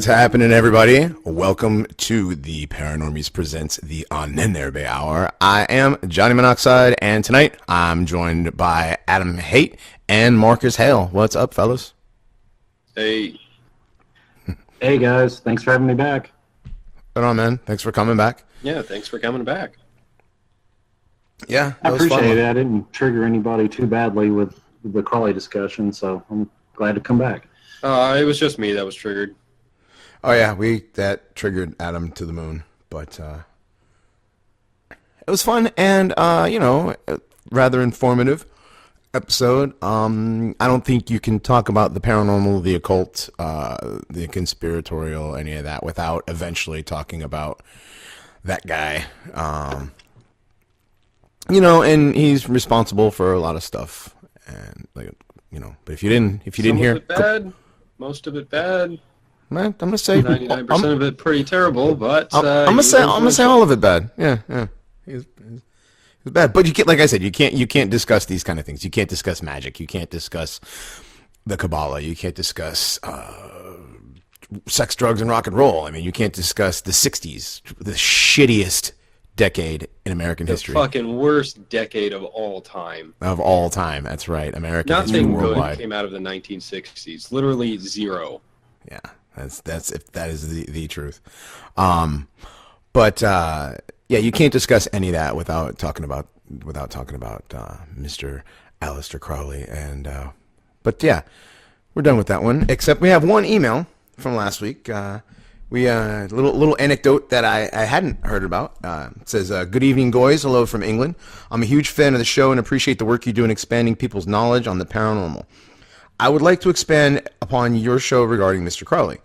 What's happening, everybody? Welcome to the Paranormies Presents the Ahnenerbe Hour. I am Johnny Monoxide, and tonight I'm joined by Adam Haidt and Marcus Hale. What's up, fellas? Hey. Hey, guys. Thanks for having me back. Right on, man. Thanks for coming back. Yeah, thanks for coming back. Yeah, I appreciate it. I didn't trigger anybody too badly with the Crawley discussion, so I'm glad to come back. It was just me that was triggered. Oh, yeah, that triggered Adam to the moon, but it was fun and, rather informative episode. I don't think you can talk about the paranormal, the occult, the conspiratorial, any of that without eventually talking about that guy. And he's responsible for a lot of stuff, and but if you didn't hear, it bad, most of it bad. Man, I'm gonna say 99% of it pretty terrible, but I'm gonna say all of it bad. Yeah. He's bad, but you can't, like I said, you can't discuss these kind of things. You can't discuss magic. You can't discuss the Kabbalah. You can't discuss sex, drugs, and rock and roll. I mean, you can't discuss the '60s, the shittiest decade in American history. The fucking worst decade of all time. Of all time, that's right. American history worldwide. Nothing good came out of the 1960s. Literally zero. Yeah, that's if that is the truth. Yeah, you can't discuss any of that without talking about Mr. Aleister Crowley. And but yeah, we're done with that one. Except we have one email from last week. Little anecdote that I hadn't heard about. It says, "Good evening, goys. Hello from England. I'm a huge fan of the show and appreciate the work you do in expanding people's knowledge on the paranormal. I would like to expand upon your show regarding Mr. Crowley.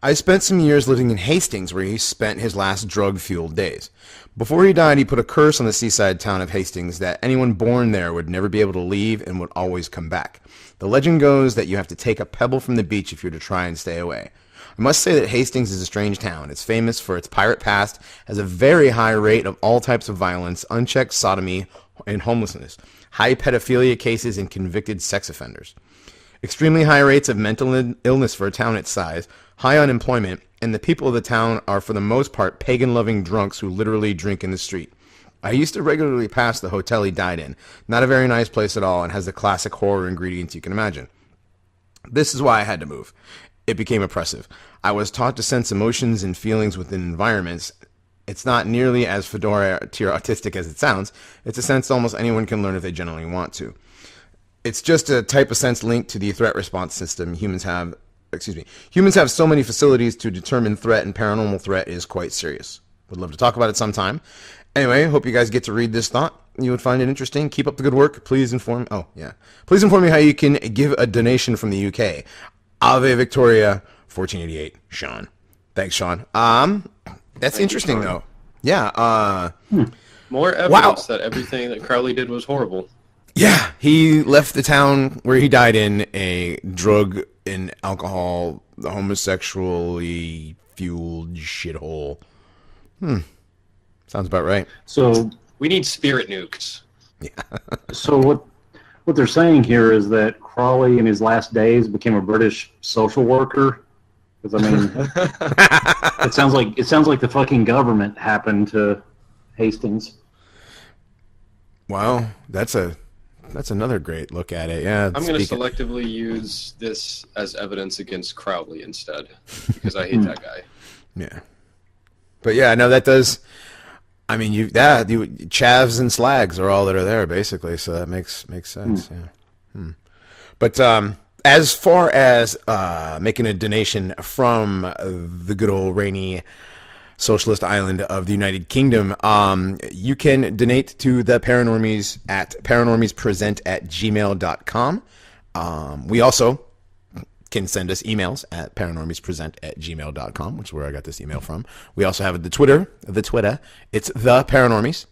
I spent some years living in Hastings, where he spent his last drug-fueled days. Before he died, he put a curse on the seaside town of Hastings that anyone born there would never be able to leave and would always come back. The legend goes that you have to take a pebble from the beach if you're to try and stay away. I must say that Hastings is a strange town. It's famous for its pirate past, has a very high rate of all types of violence, unchecked sodomy, and homelessness, high pedophilia cases, and convicted sex offenders. Extremely high rates of mental illness for a town its size, high unemployment, and the people of the town are for the most part pagan-loving drunks who literally drink in the street. I used to regularly pass the hotel he died in. Not a very nice place at all, and has the classic horror ingredients you can imagine. This is why I had to move. It became oppressive. I was taught to sense emotions and feelings within environments. It's not nearly as fedora-autistic as it sounds. It's a sense almost anyone can learn if they genuinely want to. It's just a type of sense linked to the threat response system humans have so many facilities to determine threat, and paranormal threat is quite serious. Would love to talk about it sometime. Anyway, hope you guys get to read this thought. You would find it interesting. Keep up the good work. Please inform me how you can give a donation from the UK. Ave Victoria, 1488, Sean. Thanks, Sean. That's interesting, though. Yeah. More evidence that everything that Crowley did was horrible. Yeah, he left the town where he died in a drug and alcohol, homosexually fueled shithole. Sounds about right. So we need spirit nukes. Yeah. So what they're saying here is that Crawley in his last days became a British social worker. Because I mean, it sounds like the fucking government happened to Hastings. Wow, that's another great look at it. Yeah, I'm going to selectively use this as evidence against Crowley instead, because I hate that guy. Yeah, but yeah, no, that does. I mean, chavs and slags are all that are there basically, so that makes sense. Yeah. But as far as making a donation from the good old rainy socialist island of the United Kingdom, you can donate to the Paranormies at paranormiespresent@gmail.com. We also can send us emails at paranormiespresent@gmail.com, which is where I got this email from. We also have the Twitter. It's the Paranormies.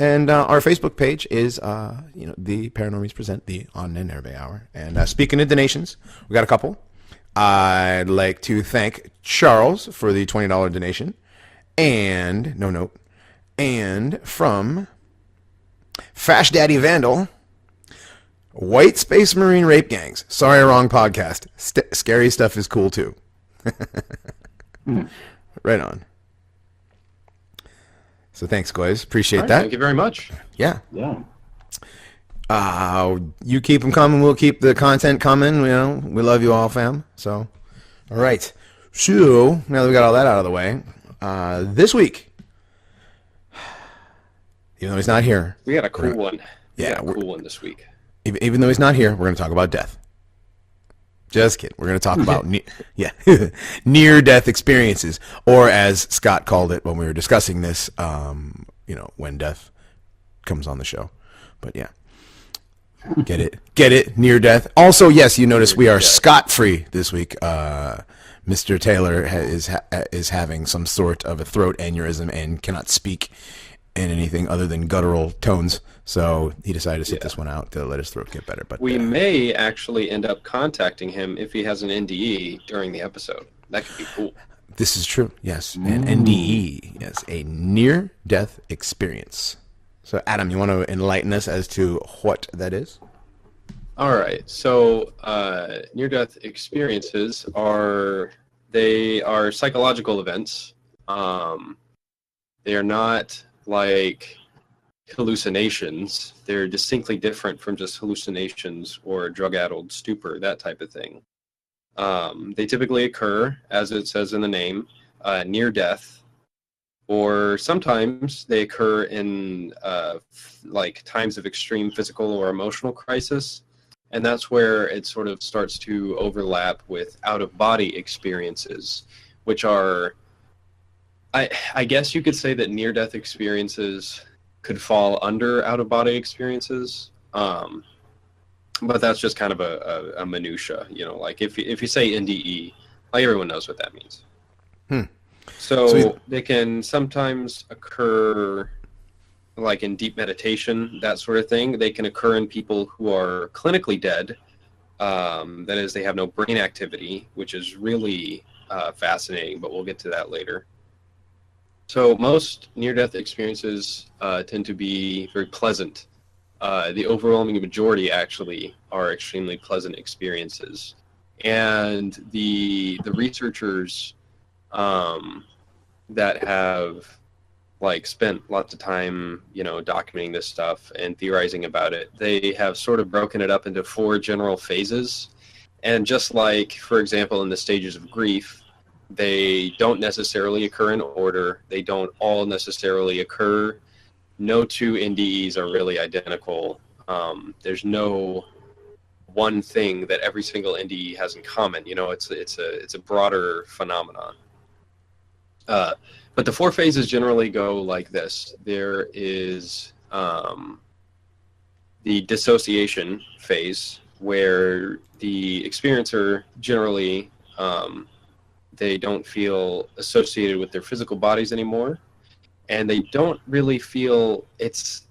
And our Facebook page is, the Paranormies Present, the Ahnenerbe Hour. And speaking of donations, we got a couple. I'd like to thank Charles for the $20 donation. And from Fash Daddy Vandal, White Space Marine Rape Gangs. Sorry, wrong podcast. Scary stuff is cool too. Right on. So thanks, guys. Appreciate All right, that. thank you very much. Yeah. Yeah. You keep them coming. We'll keep the content coming. You know, we love you all, fam. So, all right. So, now that we got all that out of the way, this week, even though he's not here, We got a cool one. Yeah, We got a cool one this week. even though he's not here, we're going to talk about death. Just kidding. We're going to talk about near-death experiences, or as Scott called it when we were discussing this, when death comes on the show. But yeah. Get it, near death. Also, yes, you notice we are scot-free this week. Mr. Taylor is having some sort of a throat aneurysm and cannot speak in anything other than guttural tones. So he decided to sit this one out to let his throat get better. But we may actually end up contacting him if he has an NDE during the episode. That could be cool. This is true. Yes, an NDE. Yes, a near-death experience. So, Adam, you want to enlighten us as to what that is? All right. So, near-death experiences are psychological events. They are not like hallucinations. They're distinctly different from just hallucinations or drug-addled stupor, that type of thing. They typically occur, as it says in the name, near death. Or sometimes they occur in like times of extreme physical or emotional crisis, and that's where it sort of starts to overlap with out-of-body experiences, which are, I guess you could say that near-death experiences could fall under out-of-body experiences, but that's just kind of a minutia, like if you say NDE, like everyone knows what that means. So they can sometimes occur like in deep meditation, that sort of thing. They can occur in people who are clinically dead. That is, they have no brain activity, which is really fascinating, but we'll get to that later. So most near-death experiences tend to be very pleasant. The overwhelming majority actually are extremely pleasant experiences. And the researchers that have like spent lots of time, documenting this stuff and theorizing about it, they have sort of broken it up into 4 general phases. And just like, for example, in the stages of grief, they don't necessarily occur in order. They don't all necessarily occur. No 2 NDEs are really identical. There's no one thing that every single NDE has in common. It's a broader phenomenon. But the 4 phases generally go like this. There is the dissociation phase, where the experiencer generally they don't feel associated with their physical bodies anymore, and they don't really feel it's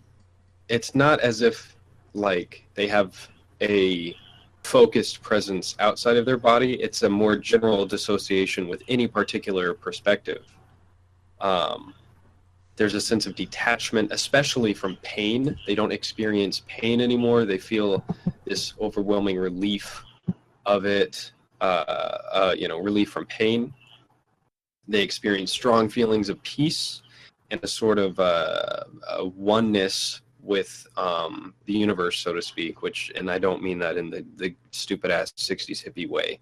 not as if like they have a focused presence outside of their body. It's a more general dissociation with any particular perspective. There's a sense of detachment, especially from pain. They don't experience pain anymore. They feel this overwhelming relief of it, relief from pain. They experience strong feelings of peace and a sort of a oneness with the universe, so to speak, and I don't mean that in the stupid-ass 60s hippie way,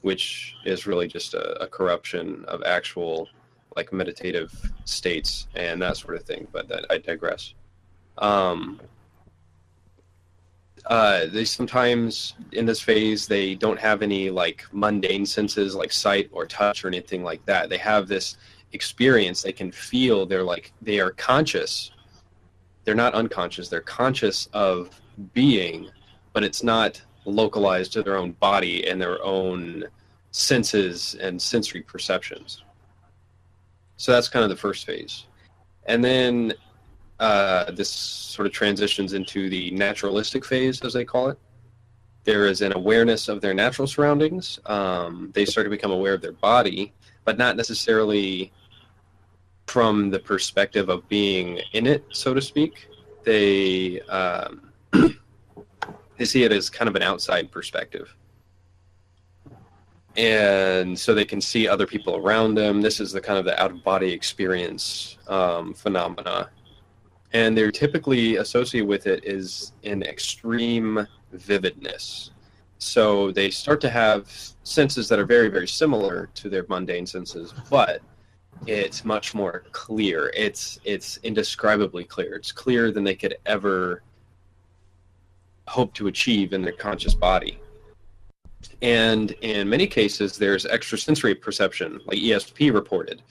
which is really just a corruption of actual like meditative states and that sort of thing, but I digress. They sometimes, in this phase, they don't have any like mundane senses like sight or touch or anything like that. They have this experience. They can feel, they are conscious. They're not unconscious. They're conscious of being, but it's not localized to their own body and their own senses and sensory perceptions. So that's kind of the first phase. And then this sort of transitions into the naturalistic phase, as they call it. There is an awareness of their natural surroundings. They start to become aware of their body, but not necessarily from the perspective of being in it, so to speak. They see it as kind of an outside perspective. and so they can see other people around them. This is the kind of the out-of-body experience phenomena. And they're typically associated with it is an extreme vividness. So they start to have senses that are very, very similar to their mundane senses, but it's much more clear. It's indescribably clear. It's clearer than they could ever hope to achieve in their conscious body. And in many cases, there's extrasensory perception, like ESP reported.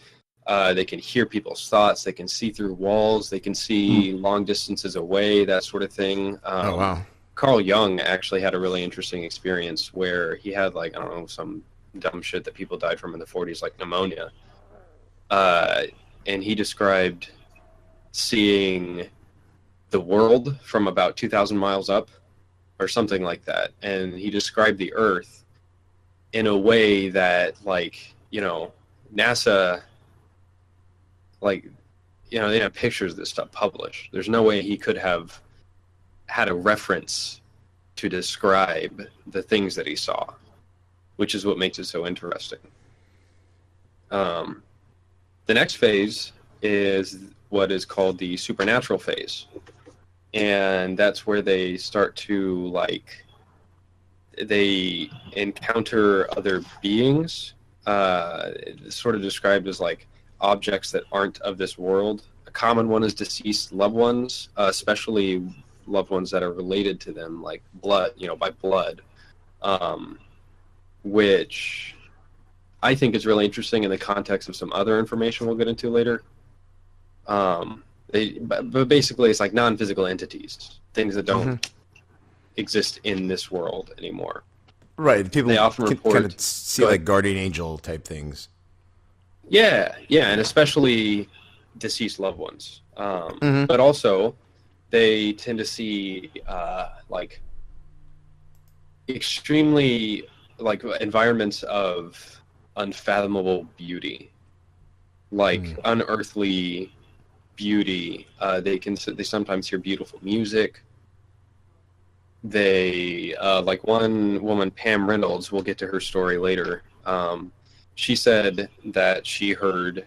They can hear people's thoughts. They can see through walls. They can see long distances away, that sort of thing. Oh, wow. Carl Jung actually had a really interesting experience where he had, like, I don't know, some dumb shit that people died from in the 40s, like pneumonia. And he described seeing the world from about 2,000 miles up or something like that. And he described the Earth in a way that, like, you know, NASA... like, you know, they have pictures of this stuff published. There's no way he could have had a reference to describe the things that he saw, which is what makes it so interesting. The next phase is what is called the supernatural phase. And that's where they start to, like, they encounter other beings, sort of described as, like, objects that aren't of this world. A common one is deceased loved ones, especially loved ones that are related to them, like blood, you know, by blood, which I think is really interesting in the context of some other information we'll get into later. But basically, it's like non-physical entities, things that don't exist in this world anymore. Right. People they often report, kind of see like guardian angel type things. Yeah, and especially deceased loved ones. But also, they tend to see like extremely like environments of unfathomable beauty, like unearthly beauty. They sometimes hear beautiful music. They like one woman, Pam Reynolds. We'll get to her story later. She said that she heard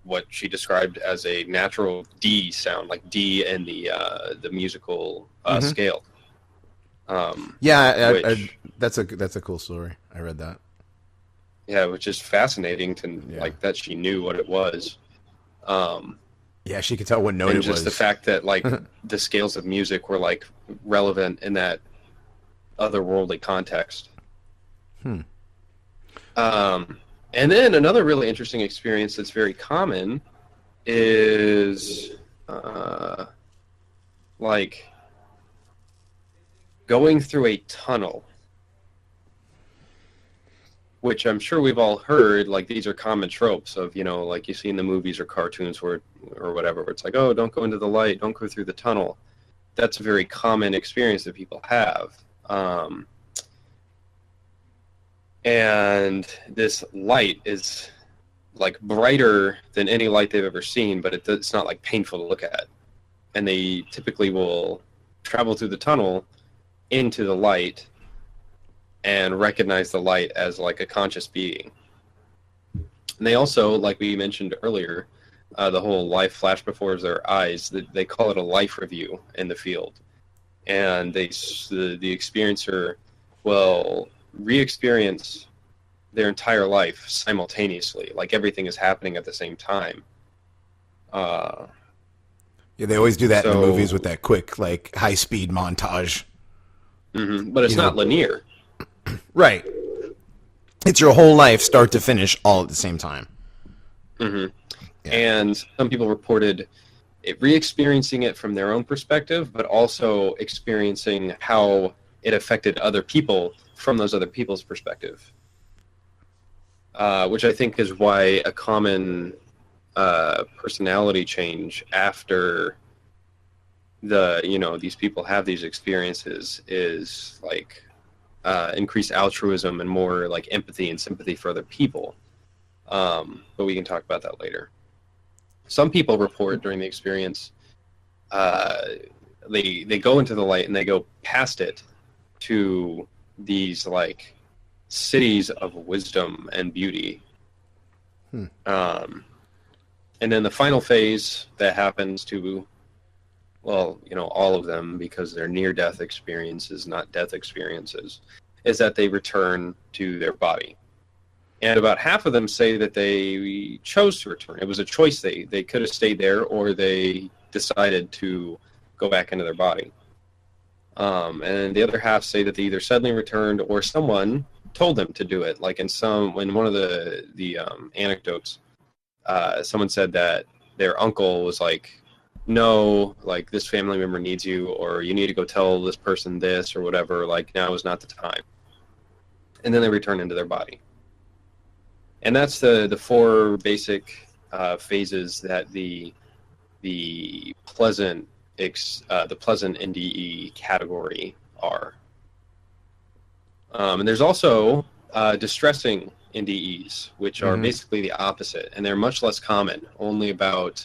what she described as a natural D sound, like D in the musical scale. That's a cool story. I read that. Yeah, which is fascinating to like that she knew what it was. Yeah, she could tell what note it was. And just the fact that like the scales of music were like relevant in that otherworldly context. And then another really interesting experience that's very common is like going through a tunnel, which I'm sure we've all heard. Like these are common tropes of, you know, like you see in the movies or cartoons or whatever, where it's like, oh, don't go into the light, don't go through the tunnel. That's a very common experience that people have. And this light is like brighter than any light they've ever seen, but it's not like painful to look at. And they typically will travel through the tunnel into the light and recognize the light as like a conscious being. And they also, like we mentioned earlier, the whole life flash before their eyes, they call it a life review in the field. And the experiencer will re-experience their entire life simultaneously, like everything is happening at the same time. Yeah, they always do that in the movies with that quick, like, high-speed montage. But it's not linear. Right. It's your whole life, start to finish, all at the same time. Yeah. And some people reported re-experiencing it from their own perspective, but also experiencing how it affected other people from those other people's perspective, which I think is why a common personality change after these people have these experiences is like increased altruism and more like empathy and sympathy for other people. But we can talk about that later. Some people report during the experience they go into the light and they go past it to these like cities of wisdom and beauty. And then the final phase that happens to, well, all of them, because they're near-death experiences, not death experiences, is that they return to their body. And about half of them say that they chose to return. It was a choice. They could have stayed there, or they decided to go back into their body. And the other half say that they either suddenly returned or someone told them to do it. Like in one of the anecdotes, someone said that their uncle was like, no, like this family member needs you, or you need to go tell this person this or whatever, like now is not the time. And then they return into their body. And that's the four basic phases that the pleasant NDE category are. And there's also distressing NDEs, which are basically the opposite, and they're much less common. Only about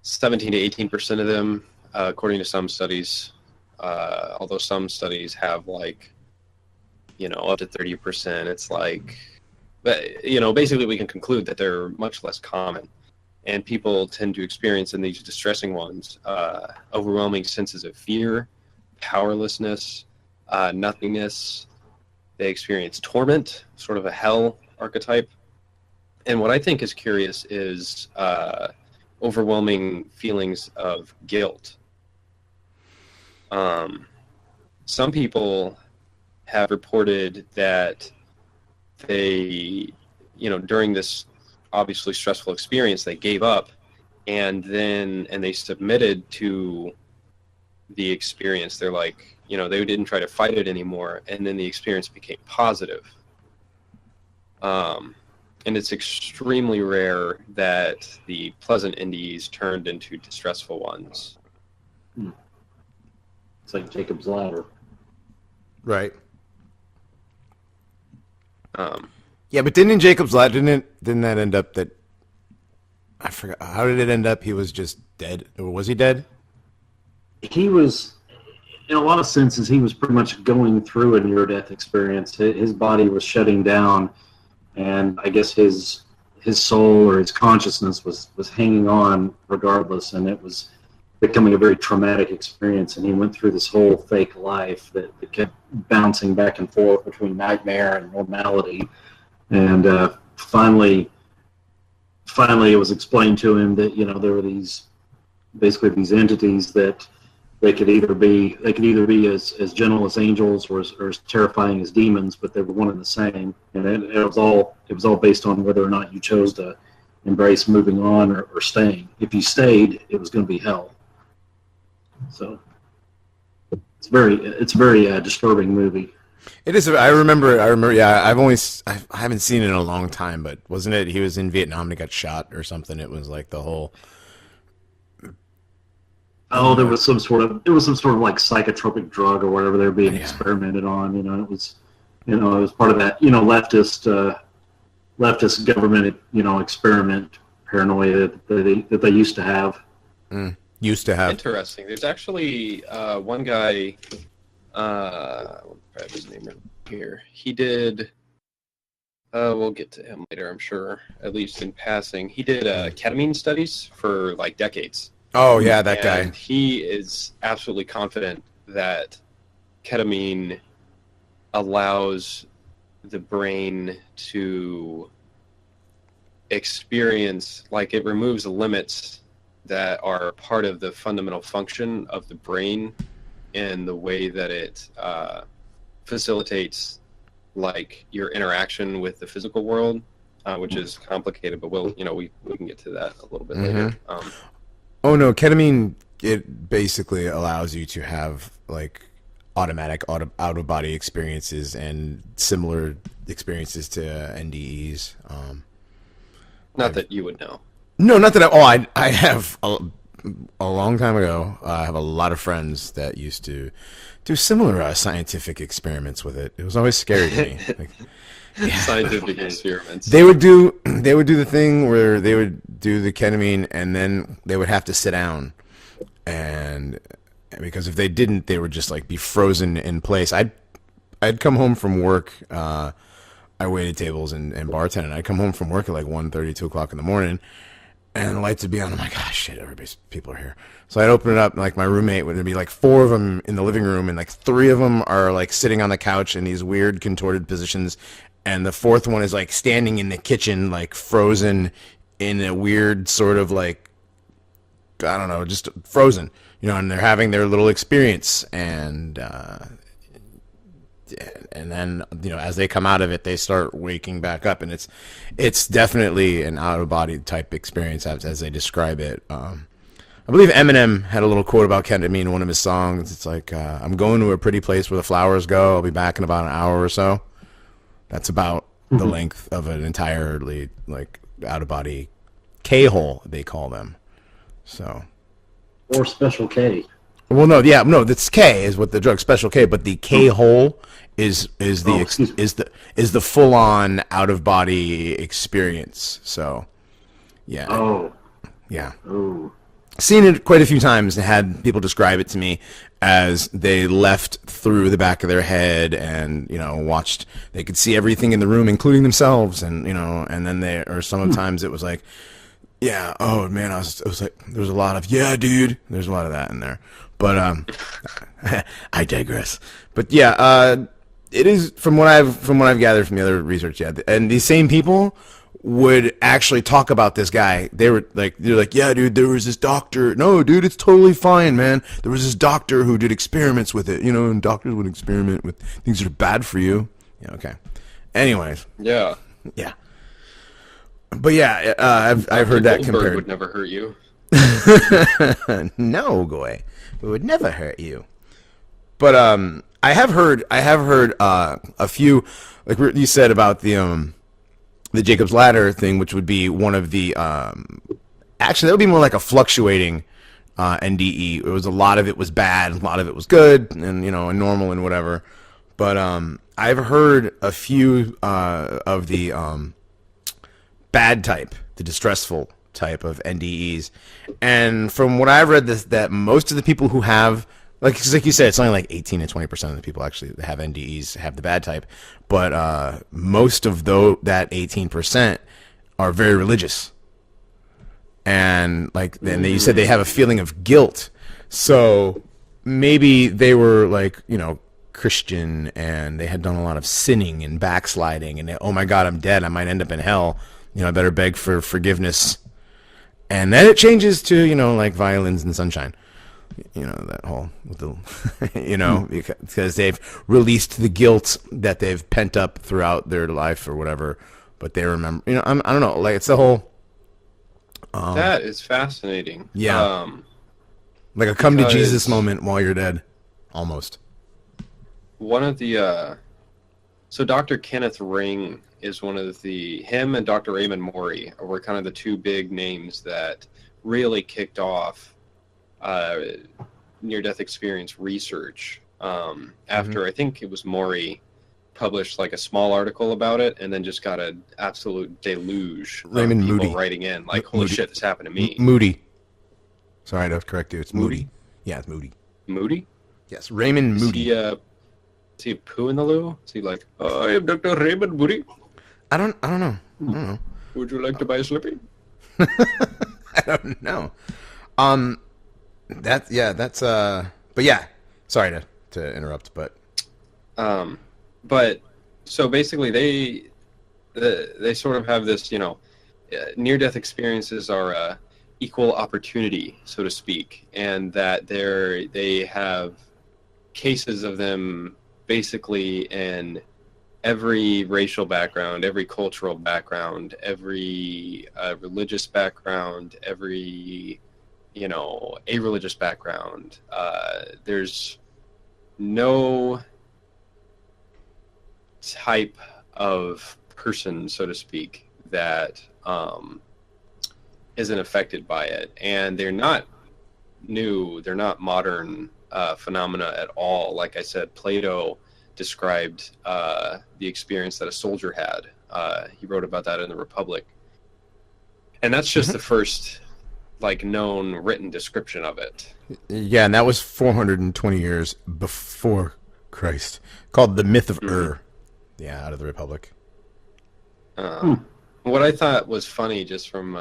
17 to 18% of them, according to some studies. Although some studies have up to 30%. It's like, but basically we can conclude that they're much less common, and people tend to experience in these distressing ones overwhelming senses of fear, powerlessness, nothingness. They experience torment, sort of a hell archetype. And what I think is curious is overwhelming feelings of guilt. Some people have reported that they, during this obviously stressful experience, they gave up and they submitted to the experience. They're like, they didn't try to fight it anymore, and then the experience became positive. And it's extremely rare that the pleasant NDEs turned into distressful ones. It's like Jacob's Ladder. Right. Yeah, but didn't in Jacob's Ladder, didn't that end up that, I forgot, how did it end up? He was just dead, or was he dead? He was, in a lot of senses, he was pretty much going through a near-death experience. His body was shutting down, and I guess his soul or his consciousness was hanging on regardless, and it was becoming a very traumatic experience. And he went through this whole fake life that kept bouncing back and forth between nightmare and normality. And finally, it was explained to him that there were these entities that they could either be as gentle as angels or as terrifying as demons, but they were one and the same. And it was all based on whether or not you chose to embrace moving on or staying. If you stayed, it was going to be hell. So it's a very disturbing movie. It is. I remember. Yeah, I haven't seen it in a long time, but wasn't it? He was in Vietnam and he got shot or something. It was like the whole. Oh, there was some sort of like psychotropic drug or whatever they're being experimented on. It was part of that leftist government experiment paranoia that they used to have. Interesting. There's actually one guy. I'll grab his name here. He did. We'll get to him later, I'm sure. At least in passing, he did ketamine studies for like decades. Oh yeah, that guy. He is absolutely confident that ketamine allows the brain to experience, like it removes the limits that are part of the fundamental function of the brain in the way that it facilitates like your interaction with the physical world, which is complicated, but we can get to that a little bit later. Oh no, ketamine, it basically allows you to have like automatic out of body experiences and similar experiences to NDEs. Not that you would know. No, not that I have a long time ago. I have a lot of friends that used to do similar scientific experiments with it. It was always scary to me. Like, yeah. Scientific experiments. They would do the thing where they would do the ketamine and then they would have to sit down, and because if they didn't, they would just like be frozen in place. I'd come home from work. I waited tables and bartended. I'd come home from work at like 1:30, 2 o'clock in the morning, and the lights would be on. I'm like, ah, shit, people are here. So I'd open it up, and like my roommate would be like 4 of them in the living room, and like 3 of them are like sitting on the couch in these weird contorted positions, and the 4th one is like standing in the kitchen, like frozen in a weird sort of like, I don't know, just frozen, and they're having their little experience, and then as they come out of it, they start waking back up, and it's definitely an out of body type experience as they describe it. I believe Eminem had a little quote about ketamine in one of his songs. It's like, I'm going to a pretty place where the flowers go. I'll be back in about an hour or so. That's about the length of an entirely like out of body K-hole, they call them. So, or special K. Well, no, that's K is what the drug special K, but the K-hole is the full on out of body experience. So, yeah. Oh. Yeah. Oh. Seen it quite a few times and had people describe it to me as they left through the back of their head and, watched, they could see everything in the room, including themselves. And, and then sometimes it was like, yeah, oh man, I was like, there's a lot of, yeah, dude, there's a lot of that in there. But, I digress. But yeah, it is from what I've gathered from the other research. Yeah. And these same people would actually talk about this guy. They're like, yeah, dude, there was this doctor. No, dude, it's totally fine, man. There was this doctor who did experiments with it, and doctors would experiment with things that are bad for you. Yeah, okay. Anyways. Yeah. Yeah. But yeah, I've heard that compared. Would never hurt you. No, goy, it would never hurt you. But I have heard a few, like you said about the Jacob's Ladder thing, which would be one of the actually that would be more like a fluctuating NDE. It was a lot of it was bad, a lot of it was good, and and normal and whatever. But I've heard a few of the bad type, the distressful type of NDEs, and from what I've read, that most of the people who have, like you said, it's only like 18 to 20% of the people actually that have NDEs have the bad type, but most of that 18% are very religious, and then you said they have a feeling of guilt, so maybe they were like Christian and they had done a lot of sinning and backsliding, and oh my God, I'm dead, I might end up in hell. I better beg for forgiveness. And then it changes to, like violins and sunshine. That whole, with the, because they've released the guilt that they've pent up throughout their life or whatever. But they remember, I don't know, like it's the whole. That is fascinating. Yeah. Like a come to Jesus moment while you're dead. Almost. One of the, so Dr. Kenneth Ring is one of him and Dr. Raymond Morey were kind of the 2 big names that really kicked off near-death experience research after I think it was Morey published like a small article about it, and then just got an absolute deluge of Raymond people Moody. writing in like, holy shit, this happened to me. Moody. Sorry to correct you. It's Moody. Yeah, it's Moody. Moody? Yes, Raymond Moody. Is he a poo in the loo? Is he like, I am Dr. Raymond Moody? I don't know. Would you like to buy a Slippy? I don't know. But yeah. Sorry to interrupt, but so basically they sort of have this, near-death experiences are equal opportunity, so to speak, and that they have cases of them basically in every racial background, every cultural background, every religious background, every a-religious background. There's no type of person, so to speak, that isn't affected by it, and they're not new, they're not modern phenomena at all. Like I said, Plato described the experience that a soldier had. He wrote about that in the Republic, and that's just the first known written description of it. Yeah, and that was 420 years before Christ. Called The Myth of Ur. Yeah, out of the Republic. What I thought was funny, just from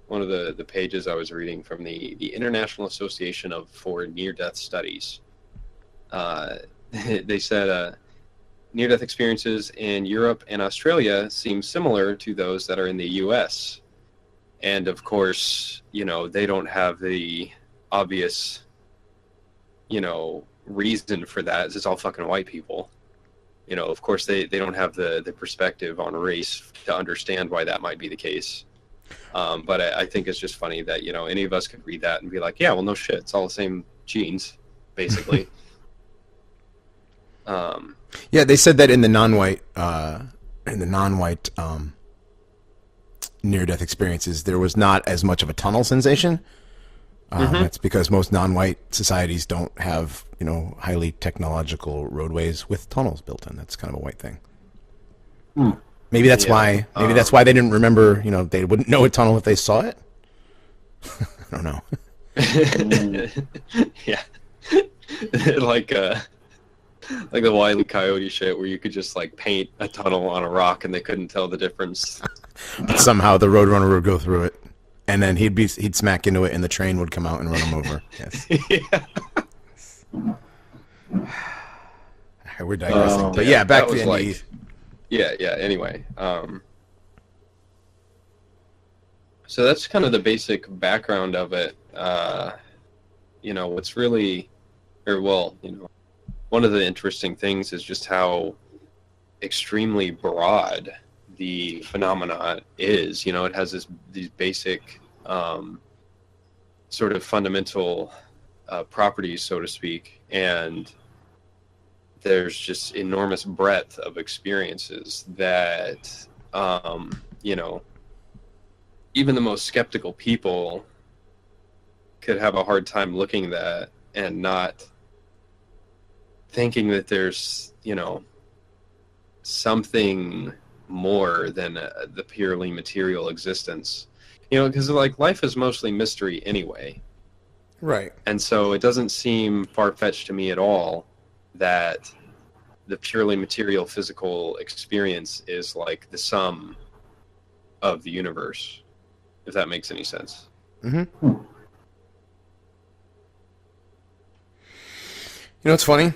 one of the pages I was reading from the International Association for Near-Death Studies, they said near-death experiences in Europe and Australia seem similar to those that are in the U.S. And of course, they don't have the obvious, reason for that. It's all fucking white people. Of course, they don't have the perspective on race to understand why that might be the case. But I think it's just funny that, any of us could read that and be like, yeah, well, no shit. It's all the same genes, basically. Yeah, they said that in the non-white near-death experiences, there was not as much of a tunnel sensation. That's because most non-white societies don't have, highly technological roadways with tunnels built in. That's kind of a white thing. Maybe that's why. Maybe that's why they didn't remember. They wouldn't know a tunnel if they saw it. I don't know. Yeah, like the Wile E. Coyote shit, where you could just paint a tunnel on a rock and they couldn't tell the difference. But somehow the Roadrunner would go through it, and then he'd smack into it, and the train would come out and run him over. Yes. Yeah. We're digressing, but yeah, back to the NDE. Yeah. Anyway, so that's kind of the basic background of it. What's really, one of the interesting things is just how extremely broad the phenomena is. It has these basic sort of fundamental properties, so to speak, and there's just enormous breadth of experiences that even the most skeptical people could have a hard time looking at that and not thinking that there's something more than the purely material existence, because life is mostly mystery anyway, right? And so it doesn't seem far-fetched to me at all that the purely material physical experience is like the sum of the universe, if that makes any sense. What's funny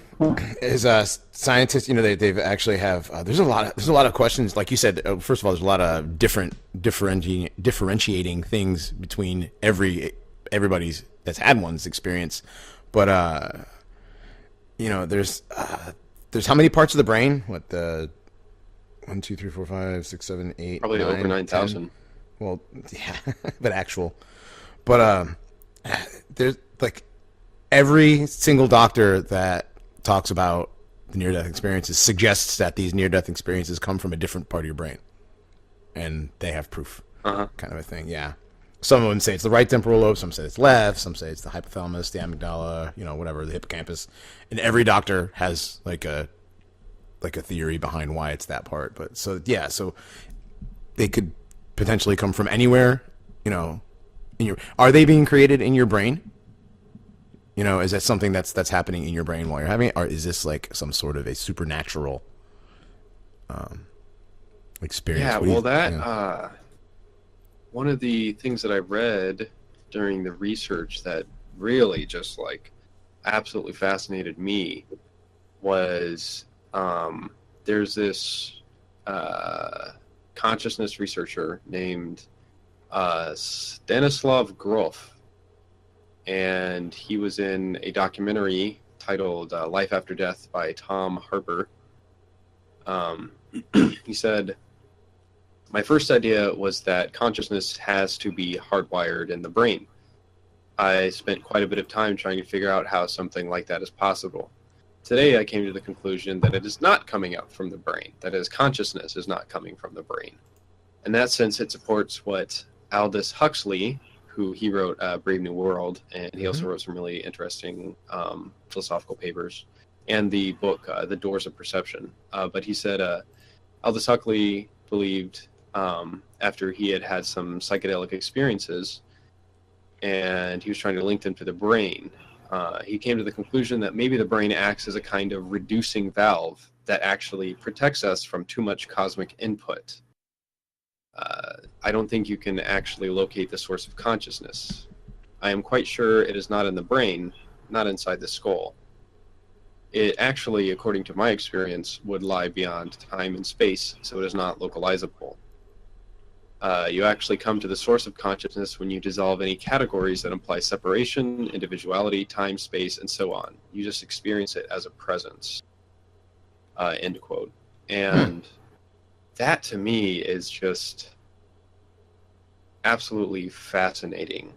is scientists. They've actually have. There's a lot of questions. Like you said, first of all, there's a lot of differentiating things between everybody's that's had one's experience, but there's how many parts of the brain? What, the 1, 2, 3, 4, 5, 6, 7, 8, probably 9, over 9,000. Well, yeah, but there's every single doctor that talks about the near-death experiences suggests that these near-death experiences come from a different part of your brain, and they have proof, kind of a thing. Yeah, some of them say it's the right temporal lobe, some say it's left, some say it's the hypothalamus, the amygdala, whatever, the hippocampus, and every doctor has like a theory behind why it's that part. But so they could potentially come from anywhere. Are they being created in your brain? Is that something that's happening in your brain while you're having it, or is this like some sort of a supernatural experience? Yeah, one of the things that I read during the research that really just absolutely fascinated me was there's this consciousness researcher named Stanislav Grof, and he was in a documentary titled Life After Death by Tom Harper. He said, "My first idea was that consciousness has to be hardwired in the brain. I spent quite a bit of time trying to figure out how something like that is possible. Today I came to the conclusion that it is not coming out from the brain, that is, consciousness is not coming from the brain. In that sense, it supports what Aldous Huxley, who he wrote Brave New World, and he also wrote some really interesting philosophical papers, and the book The Doors of Perception. But he said Aldous Huxley believed after he had some psychedelic experiences, and he was trying to link them to the brain, He came to the conclusion that maybe the brain acts as a kind of reducing valve that actually protects us from too much cosmic input. I don't think you can actually locate the source of consciousness. I am quite sure it is not in the brain, not inside the skull. It actually, according to my experience, would lie beyond time and space, so it is not localizable. You actually come to the source of consciousness when you dissolve any categories that imply separation, individuality, time, space, and so on. You just experience it as a presence. End quote. And that to me is just absolutely fascinating,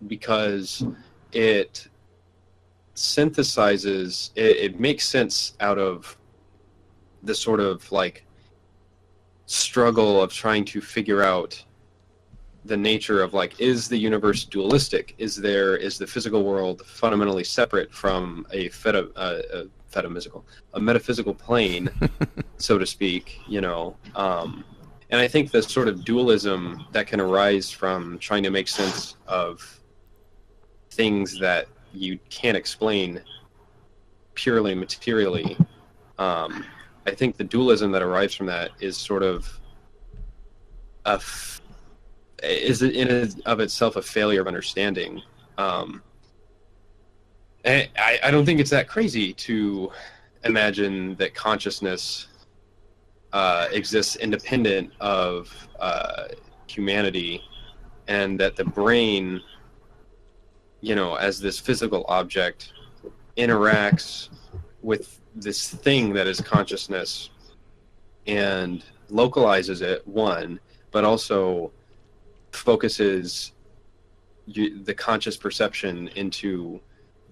because it synthesizes, it makes sense out of the sort of like struggle of trying to figure out the nature of like, is the universe dualistic? Is the physical world fundamentally separate from a metaphysical plane, so to speak, you know? And I think the sort of dualism that can arise from trying to make sense of things that you can't explain purely materially, I think the dualism that arrives from that is sort of is in and of itself a failure of understanding. And I don't think it's that crazy to imagine that consciousness exists independent of humanity, and that the brain, you know, as this physical object, interacts with this thing that is consciousness and localizes it, one, but also focuses the conscious perception into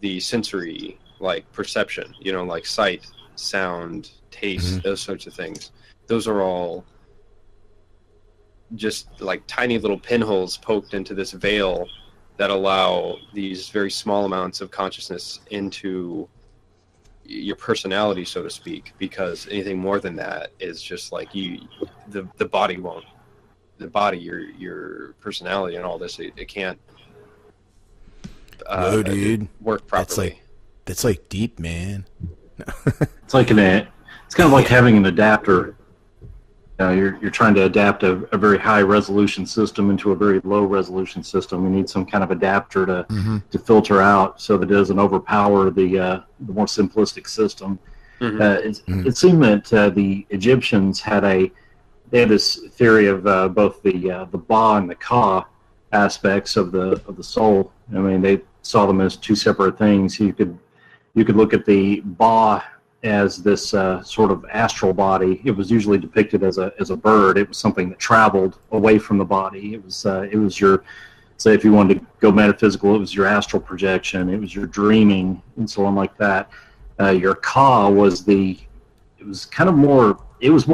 the sensory, like, perception, you know, like sight, sound, taste, those sorts of things. Those are all just like tiny little pinholes poked into this veil that allow these very small amounts of consciousness into your personality, so to speak, because anything more than that is just like the body won't, the body, your personality and all this, it can't Whoa, dude, work properly. That's like deep, man. It's like it's kind of like having an adapter. You're trying to adapt a very high resolution system into a very low resolution system. You need some kind of adapter to filter out so that it doesn't overpower the more simplistic system. It seemed that the Egyptians they had this theory of both the ba and the ka aspects of the soul. I mean, they saw them as two separate things. You could look at the ba as this sort of astral body. It was usually depicted as a bird. It was something that traveled away from the body. It was your, say, if you wanted to go metaphysical, it was your astral projection. It was your dreaming and so on like that. Your ka was more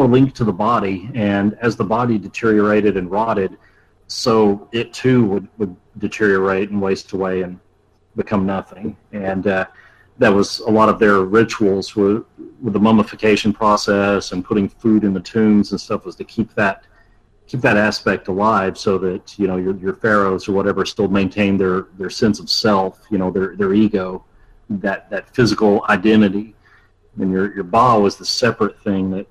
linked to the body, and as the body deteriorated and rotted, so it too would deteriorate and waste away and become nothing. And that was a lot of their rituals with the mummification process and putting food in the tombs and stuff, was to keep that aspect alive, so that, you know, your pharaohs or whatever still maintain their sense of self, you know, their ego, that physical identity. And your ba was the separate thing that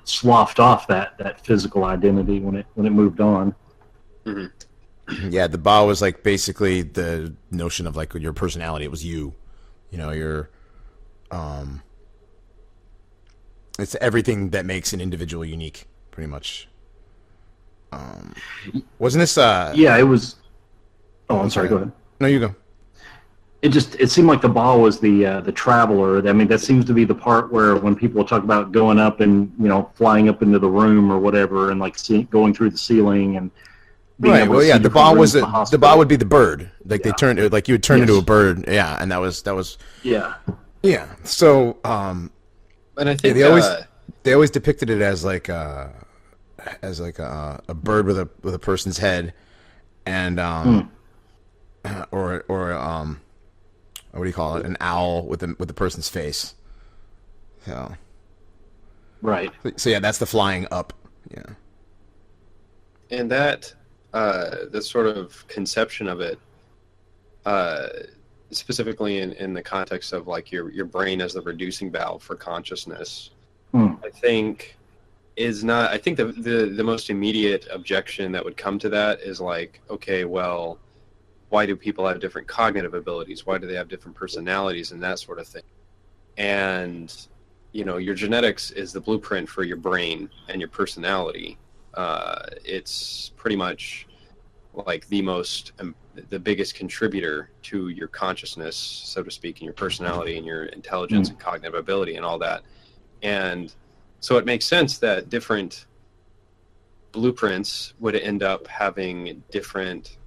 sloughed off that physical identity when it moved on. Yeah, the ba was like basically the notion of like your personality. It was you. You know, it's everything that makes an individual unique, pretty much. Wasn't this? Yeah, it was. Oh, I'm sorry. Go ahead. No, you go. It seemed like the ba was the traveler. I mean, that seems to be the part where when people talk about going up and, you know, flying up into the room or whatever, and like going through the ceiling and. Right. Well, yeah. The ba would be the bird. Like they turned, like you would turn into a bird. Yeah, and that was. Yeah. Yeah. So, and I think they always depicted it as like a bird with a person's head, and or what do you call it? An owl with the person's face. So. Right. So yeah, that's the flying up. Yeah. And that. The sort of conception of it specifically in the context of like your brain as the reducing valve for consciousness, I think I think the most immediate objection that would come to that is like, okay, well, why do people have different cognitive abilities? Why do they have different personalities and that sort of thing? And, you know, your genetics is the blueprint for your brain and your personality. It's pretty much like the biggest contributor to your consciousness, so to speak, and your personality and your intelligence and cognitive ability and all that. And so it makes sense that different blueprints would end up having different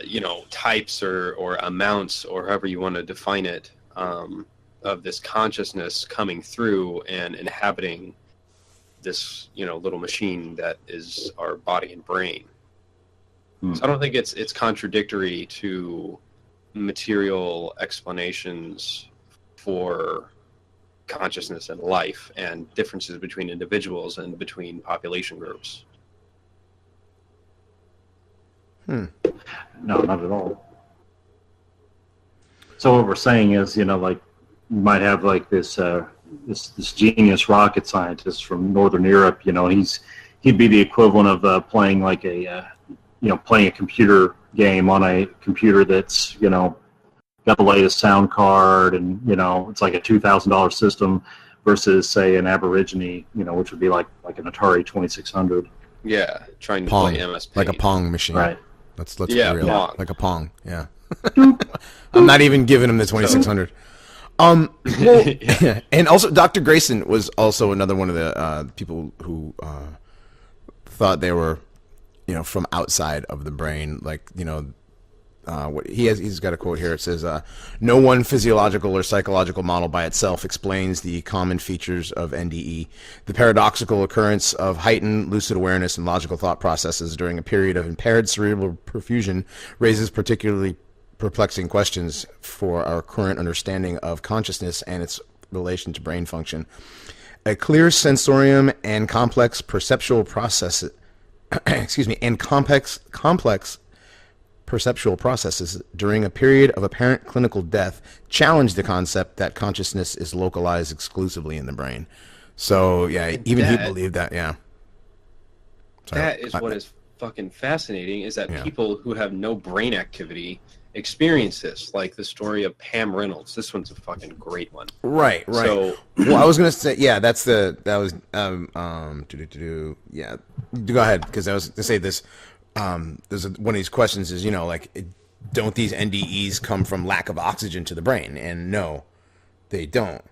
you know, types or amounts, or however you want to define it, of this consciousness coming through and inhabiting this, you know, little machine that is our body and brain. So I don't think it's contradictory to material explanations for consciousness and life and differences between individuals and between population groups. No, not at all. So what we're saying is, you know, like, you might have like this genius rocket scientist from Northern Europe. You know, he'd be the equivalent of playing like playing a computer game on a computer that's, you know, got the latest sound card, and, you know, it's like a $2,000 system versus, say, an Aborigine, you know, which would be like an Atari 2600. Yeah, trying to Pong, play MS Paint. like a Pong machine. Right. Let's be Yeah, real. Pong. Like a Pong. Yeah. I'm not even giving him the 2600. Well, and also Dr. Grayson was also another one of the people who thought they were, you know, from outside of the brain. Like, you know, what he's got a quote here. It says, "No one physiological or psychological model by itself explains the common features of NDE. The paradoxical occurrence of heightened lucid awareness and logical thought processes during a period of impaired cerebral perfusion raises particularly perplexing questions for our current understanding of consciousness and its relation to brain function. A clear sensorium and complex perceptual process, complex perceptual processes during a period of apparent clinical death challenge the concept that consciousness is localized exclusively in the brain." So yeah, even he believed that. Yeah, that is what is fucking fascinating, is that Yeah. people who have no brain activity experience this, like the story of Pam Reynolds. This one's a fucking great one. Right. So, Well, I was gonna say, yeah, yeah. Go ahead, because I was gonna say this. There's one of these questions is, you know, like, don't these NDEs come from lack of oxygen to the brain? And no, they don't,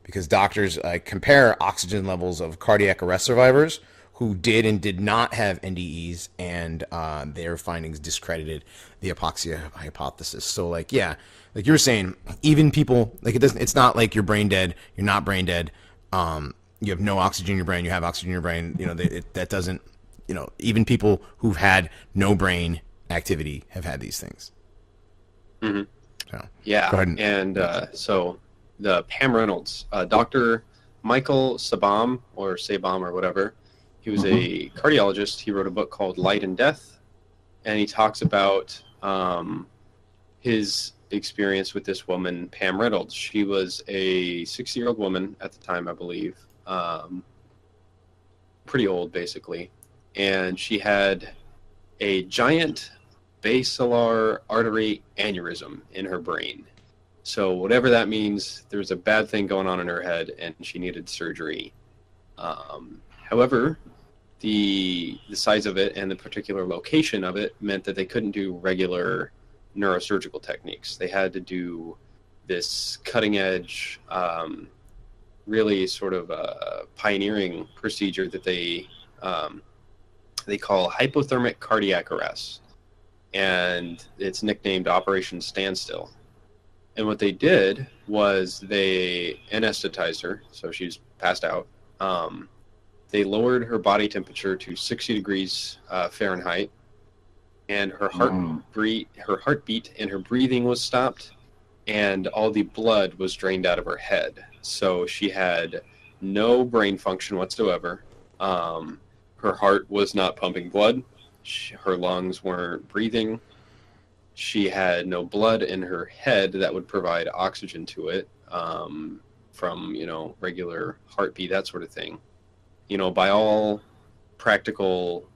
because doctors compare oxygen levels of cardiac arrest survivors who did and did not have NDEs, and their findings discredited the hypoxia hypothesis. So, like, yeah, like you were saying, even people, like, it's not like you're brain dead, you're not brain dead, you have no oxygen in your brain, you have oxygen in your brain, you know, that doesn't, you know, even people who've had no brain activity have had these things. Mm-hmm. So, yeah, go ahead and so the Pam Reynolds, Dr. Michael Sabam or whatever, he was a cardiologist. He wrote a book called Light and Death, and he talks about his experience with this woman, Pam Reynolds. She was a 60-year-old woman at the time, I believe, pretty old, basically. And she had a giant basilar artery aneurysm in her brain. So whatever that means, there was a bad thing going on in her head, and she needed surgery. However, the size of it and the particular location of it meant that they couldn't do regular neurosurgical techniques. They had to do this cutting-edge, really sort of pioneering procedure that they call hypothermic cardiac arrest, and it's nicknamed Operation Standstill. And what they did was they anesthetized her, so she's passed out. They lowered her body temperature to 60 degrees Fahrenheit, and her heartbeat and her breathing was stopped, and all the blood was drained out of her head. So she had no brain function whatsoever. Her heart was not pumping blood. Her lungs weren't breathing. she had no blood in her head that would provide oxygen to it, from, regular heartbeat, that sort of thing. By all practical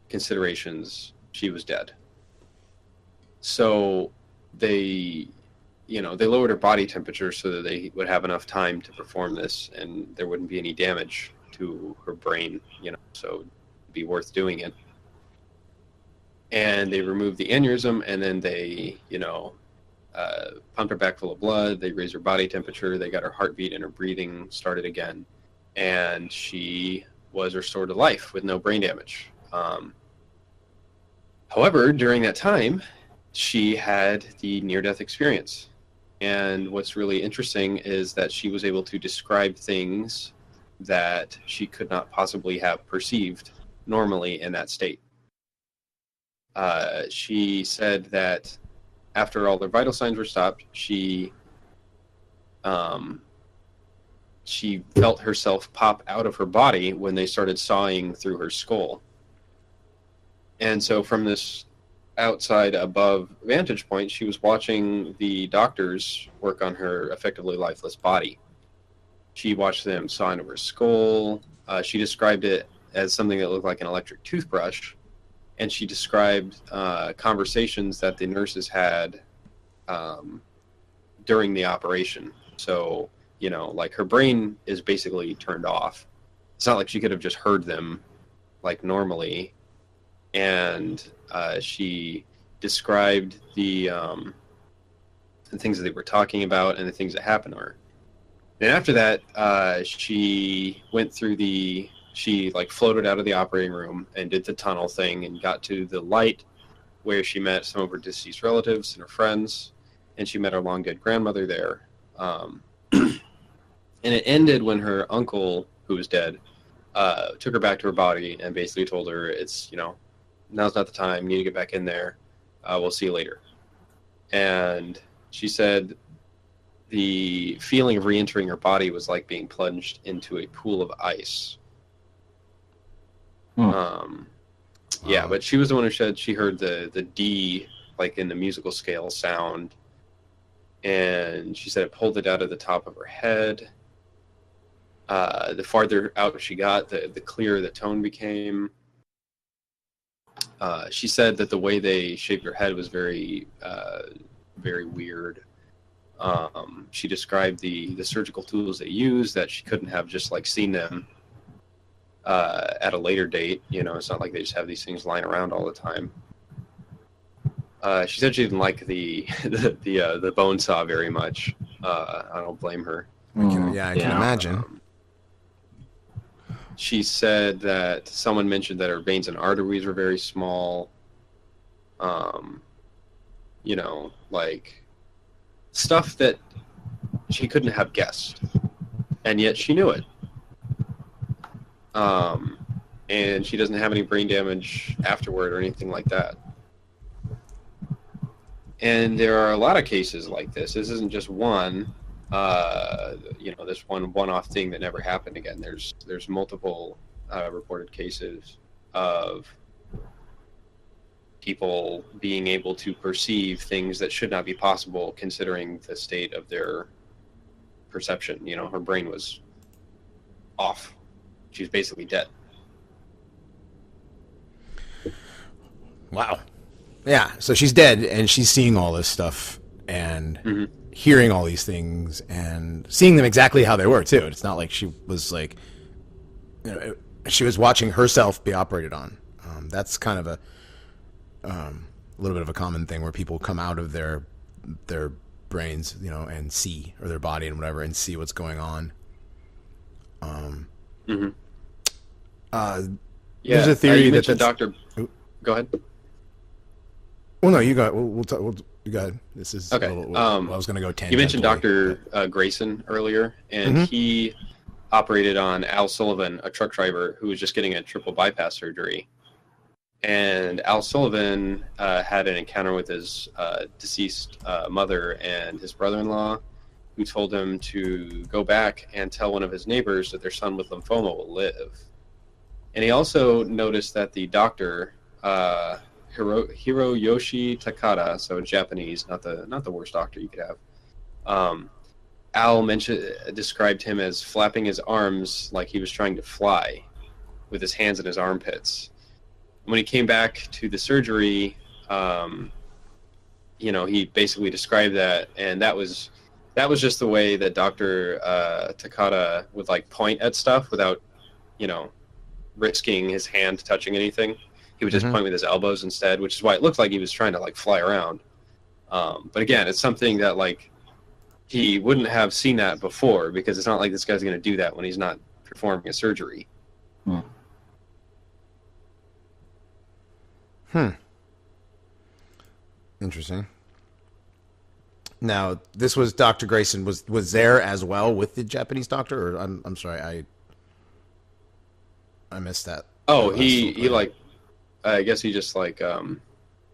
considerations, she was dead. So they lowered her body temperature so that they would have enough time to perform this, and there wouldn't be any damage to her brain, so it'd be worth doing it. And they removed the aneurysm, and then they, pumped her back full of blood. They raised her body temperature. They got her heartbeat and her breathing started again. And she was restored to life with no brain damage. However, during that time, she had the near-death experience. And what's really interesting is that she was able to describe things that she could not possibly have perceived normally in that state. She said that after all their vital signs were stopped, she felt herself pop out of her body when they started sawing through her skull. And so from this outside above vantage point, she was watching the doctors work on her effectively lifeless body. She watched them saw into her skull. She described it as something that looked like an electric toothbrush. And she described conversations that the nurses had during the operation. So, like her brain is basically turned off. It's not like she could have just heard them like normally. And she described the things that they were talking about and the things that happened to her. And after that, she went through she floated out of the operating room and did the tunnel thing and got to the light where she met some of her deceased relatives and her friends, and she met her long dead grandmother there. And it ended when her uncle, who was dead, took her back to her body and basically told her, it's, now's not the time, you need to get back in there. We'll see you later. And she said the feeling of re-entering her body was like being plunged into a pool of ice. Yeah, but she was the one who said she heard the D, like in the musical scale, sound, and she said it pulled it out of the top of her head. The farther out she got, the clearer the tone became. She said that the way they shaped her head was very, very weird. She described the surgical tools they used, that she couldn't have just seen them at a later date. It's not like they just have these things lying around all the time. She said she didn't like the bone saw very much. I don't blame her. I can imagine. She said that someone mentioned that her veins and arteries were very small. Stuff that she couldn't have guessed, and yet she knew it. And she doesn't have any brain damage afterward or anything like that. And there are a lot of cases like this. This isn't just one, this one-off thing that never happened again. There's multiple reported cases of people being able to perceive things that should not be possible considering the state of their perception. Her brain was off. She's basically dead. Wow. Yeah, so she's dead, and she's seeing all this stuff, and hearing all these things, and seeing them exactly how they were, too. It's not like she was she was watching herself be operated on. That's kind of a little bit of a common thing where people come out of their brains, and see, or their body and whatever, and see what's going on. There's a theory that's Dr. Go ahead. Well, no, you got. We'll talk. You got. This is okay. I was going to go 10. You mentioned Dr. Grayson earlier, and he operated on Al Sullivan, a truck driver who was just getting a triple bypass surgery. And Al Sullivan had an encounter with his deceased mother and his brother-in-law, who told him to go back and tell one of his neighbors that their son with lymphoma will live. And he also noticed that the doctor Hiroyoshi Takada, so Japanese, not the worst doctor you could have. Al described him as flapping his arms like he was trying to fly, with his hands in his armpits. When he came back to the surgery, he basically described that, and that was just the way that Dr. Takada would like point at stuff without, risking his hand touching anything. He would just point with his elbows instead, which is why it looked like he was trying to like fly around. But again, it's something that like he wouldn't have seen that before, because it's not like this guy's going to do that when he's not performing a surgery. Interesting. Now, this was Dr. Grayson was there as well with the Japanese doctor, or I'm sorry, I missed that. Oh, he like, I guess he just like,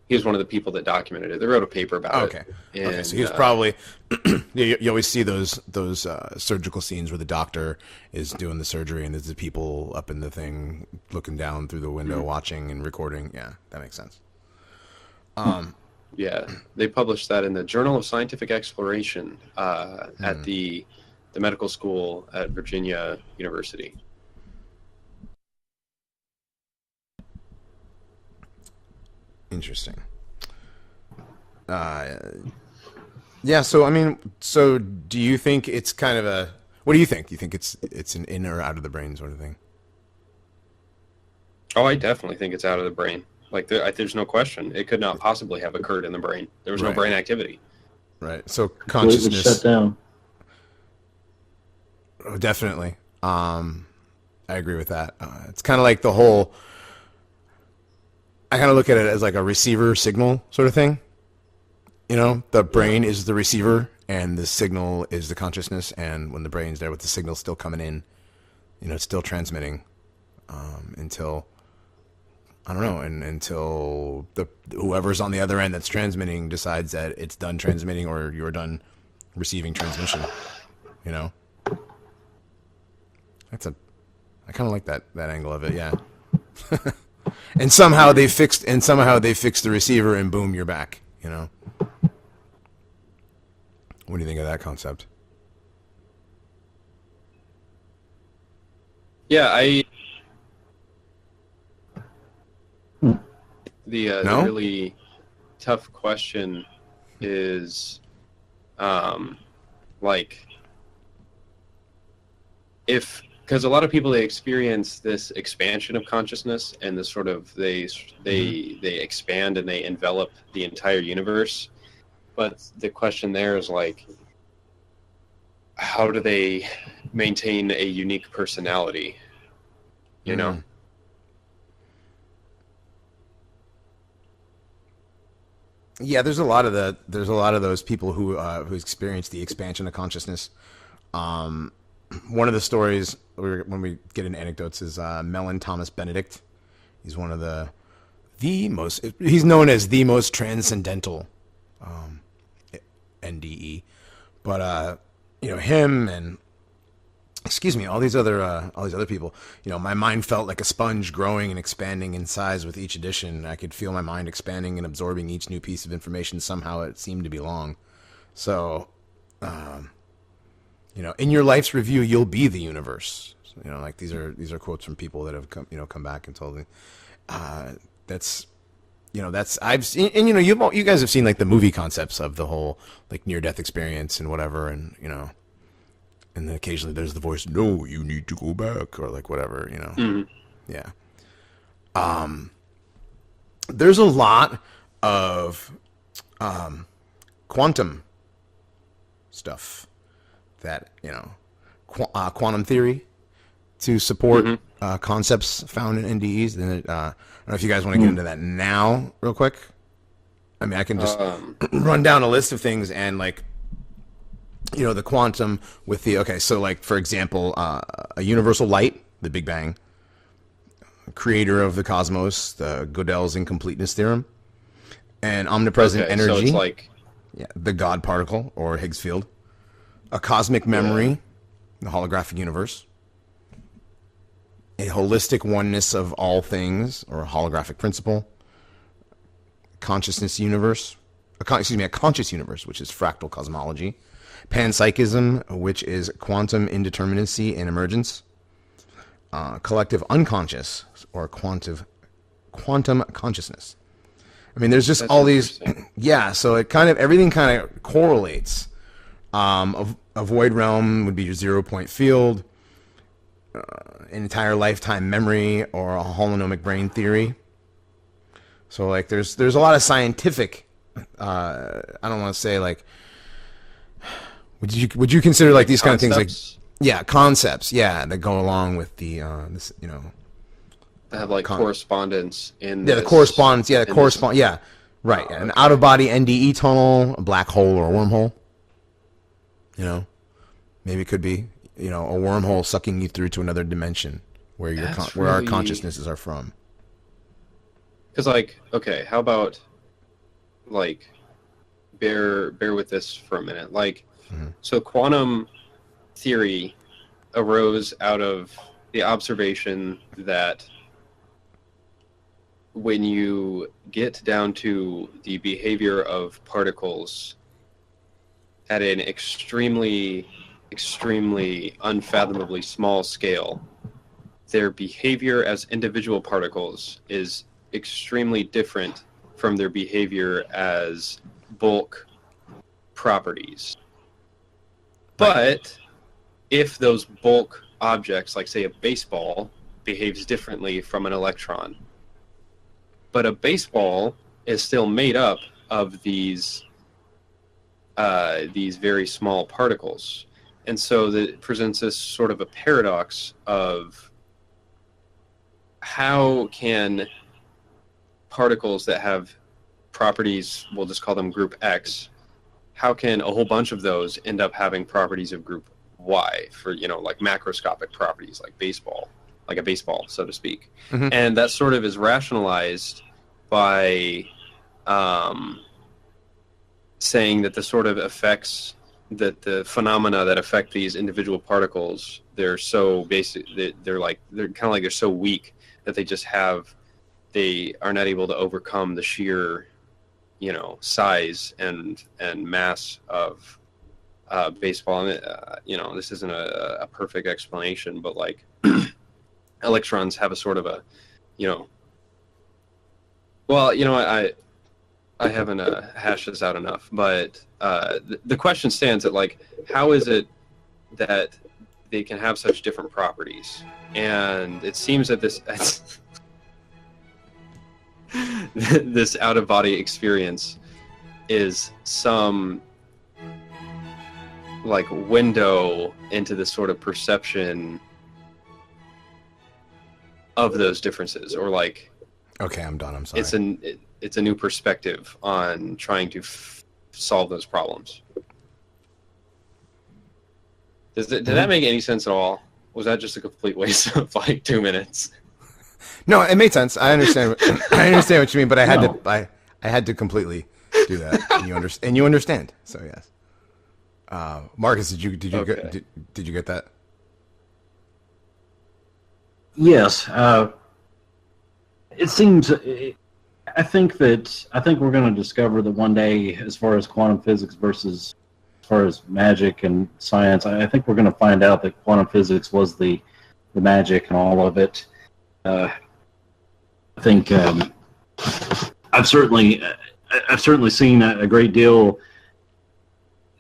he was one of the people that documented it. They wrote a paper about it. Okay, so he was probably, you always see those surgical scenes where the doctor is doing the surgery and there's the people up in the thing looking down through the window watching and recording. Yeah, that makes sense. Yeah, they published that in the Journal of Scientific Exploration at the medical school at Virginia University. Interesting. Yeah, so I mean, do you think it's kind of a? What do you think? Do you think it's an in or out of the brain sort of thing? Oh, I definitely think it's out of the brain. Like, there's no question. It could not possibly have occurred in the brain. There was no brain activity. Right. So consciousness shut down. Oh, definitely. I agree with that. It's kind of like the whole. I kind of look at it as like a receiver signal sort of thing. The brain is the receiver, and the signal is the consciousness. And when the brain's there with the signal still coming in, it's still transmitting until. I don't know, until whoever's on the other end that's transmitting decides that it's done transmitting or you're done receiving transmission. I kind of like that angle of it, yeah. and somehow they fixed the receiver, and boom, you're back. What do you think of that concept? Yeah, The really tough question is, because a lot of people, they experience this expansion of consciousness, and this sort of they expand and they envelop the entire universe. But the question there is like, how do they maintain a unique personality? Yeah, there's a lot of those people who experience the expansion of consciousness. One of the stories when we get into anecdotes is Mellon Thomas Benedict. He's one of he's known as the most transcendental NDE, but him and all these other people. My mind felt like a sponge growing and expanding in size with each edition. I could feel my mind expanding and absorbing each new piece of information. Somehow it seemed to belong. So, in your life's review, you'll be the universe. Like these are quotes from people that have come back and told me. That's I've seen, and you guys have seen like the movie concepts of the whole like near death experience and whatever, and and then occasionally there's the voice, no, you need to go back, or like whatever, Yeah. There's a lot of quantum stuff that, quantum theory to support concepts found in NDEs. And I don't know if you guys want to get into that now real quick. I mean, I can just run down a list of things and like, the quantum with so like, for example, a universal light, the Big Bang, creator of the cosmos, the Gödel's incompleteness theorem, and omnipresent energy, so it's like the God particle or Higgs field, a cosmic memory, the holographic universe, a holistic oneness of all things or holographic principle, consciousness universe. A conscious universe, which is fractal cosmology. Panpsychism, which is quantum indeterminacy and emergence. Collective unconscious, or quantum consciousness. I mean, there's just That's all these, interesting. so it kind of, everything kind of correlates. A void realm would be your 0-point field, an entire lifetime memory, or a holonomic brain theory. So, like, there's a lot of scientific, I don't want to say, like, would you consider, like, these kind of things, like, Concepts concepts, that go along with the, this, that have like correspondence in the this, correspondence, right, Oh, an okay. out-of-body NDE tunnel, a black hole, or a wormhole. Maybe it could be, a wormhole sucking you through to another dimension where where our really- consciousnesses are from. Because, like, okay, how about, like, bear with this for a minute. Like, so quantum theory arose out of the observation that when you get down to the behavior of particles at an extremely unfathomably small scale, their behavior as individual particles is extremely different from their behavior as bulk properties. But if those bulk objects, like say a baseball, behaves differently from an electron, but a baseball is still made up of these very small particles. And so that presents this sort of a paradox of how can particles that have properties, we'll just call them group X, how can a whole bunch of those end up having properties of group Y for, like macroscopic properties, like a baseball, so to speak. Mm-hmm. And that sort of is rationalized by saying that the sort of effects, that the phenomena that affect these individual particles, they're so basic, they're kind of like they're so weak that they are not able to overcome the sheer, size and mass of baseball. And, this isn't a perfect explanation, but like electrons have a sort of a, I haven't hashed this out enough, but the question stands at, like, how is it that they can have such different properties? And it seems that this out-of-body experience is some, like, window into this sort of perception of those differences, or like, Okay, I'm done. I'm sorry. it's a new perspective on trying to solve those problems. Did that make any sense at all? Was that just a complete waste of like 2 minutes? No, it made sense. I understand. I understand what you mean, but I had to completely do that, and you understand. So yes. Marcus, did you get that? Yes. It seems. I think we're going to discover that one day, as far as quantum physics versus as far as magic and science, I think we're going to find out that quantum physics was the magic and all of it. I think I've certainly seen a great deal.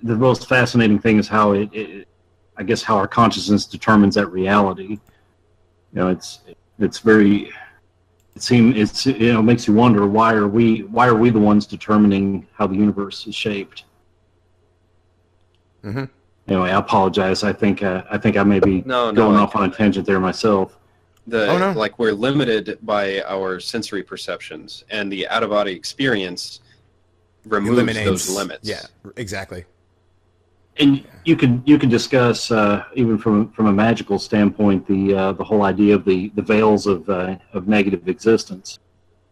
The most fascinating thing is how I guess how our consciousness determines that reality. It's very. It makes you wonder, why are we the ones determining how the universe is shaped? Mm-hmm. Anyway, I apologize. I think I may be going off on a tangent there myself. Like, we're limited by our sensory perceptions, and the out-of-body experience removes those limits. Yeah, exactly. And you can discuss even from a magical standpoint the whole idea of the veils of negative existence,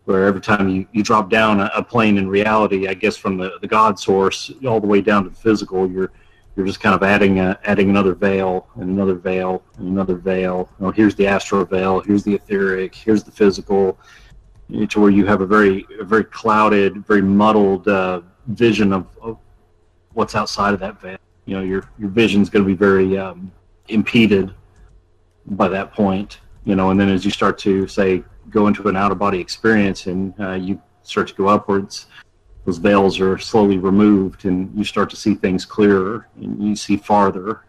where every time you drop down a plane in reality, I guess from the God source all the way down to the physical, you're just kind of adding another veil and another veil and another veil. Here's the astral veil, here's the etheric, here's the physical, to where you have a very clouded, very muddled vision of what's outside of that veil. You know, your vision's going to be very impeded by that point. You know, and then as you start to say go into an out of body experience and you start to go upwards, those veils are slowly removed, and you start to see things clearer and you see farther.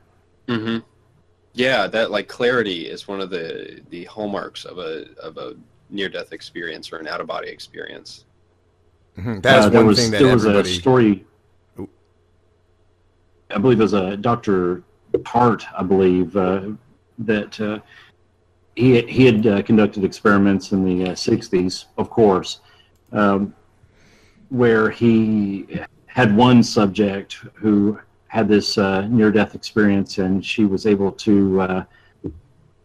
Mm-hmm. Yeah, that like clarity is one of the hallmarks of a near-death experience or an out-of-body experience. Mm-hmm. That is one thing that there was everybody... a story. I believe it was a Dr. Hart, I believe, that he had conducted experiments in the 60s, of course, where he had one subject who had this near-death experience, and she was able to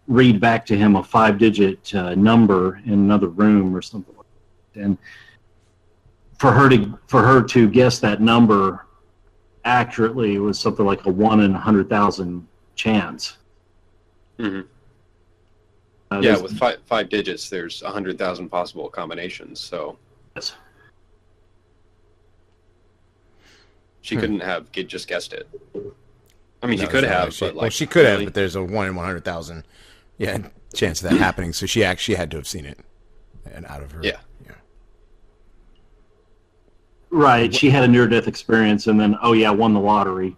read back to him a 5-digit number in another room or something like that. And for her to guess that number accurately was something like a 1 in 100,000 chance. Mm-hmm. Yeah, with five digits, there's 100,000 possible combinations. So yes. She couldn't have just guessed it. I mean, she could have, but like... Well, she could have, but there's a 1 in 100,000 chance of that happening, so she actually had to have seen it. And out of her... Yeah. Right, she had a near-death experience, and then, won the lottery,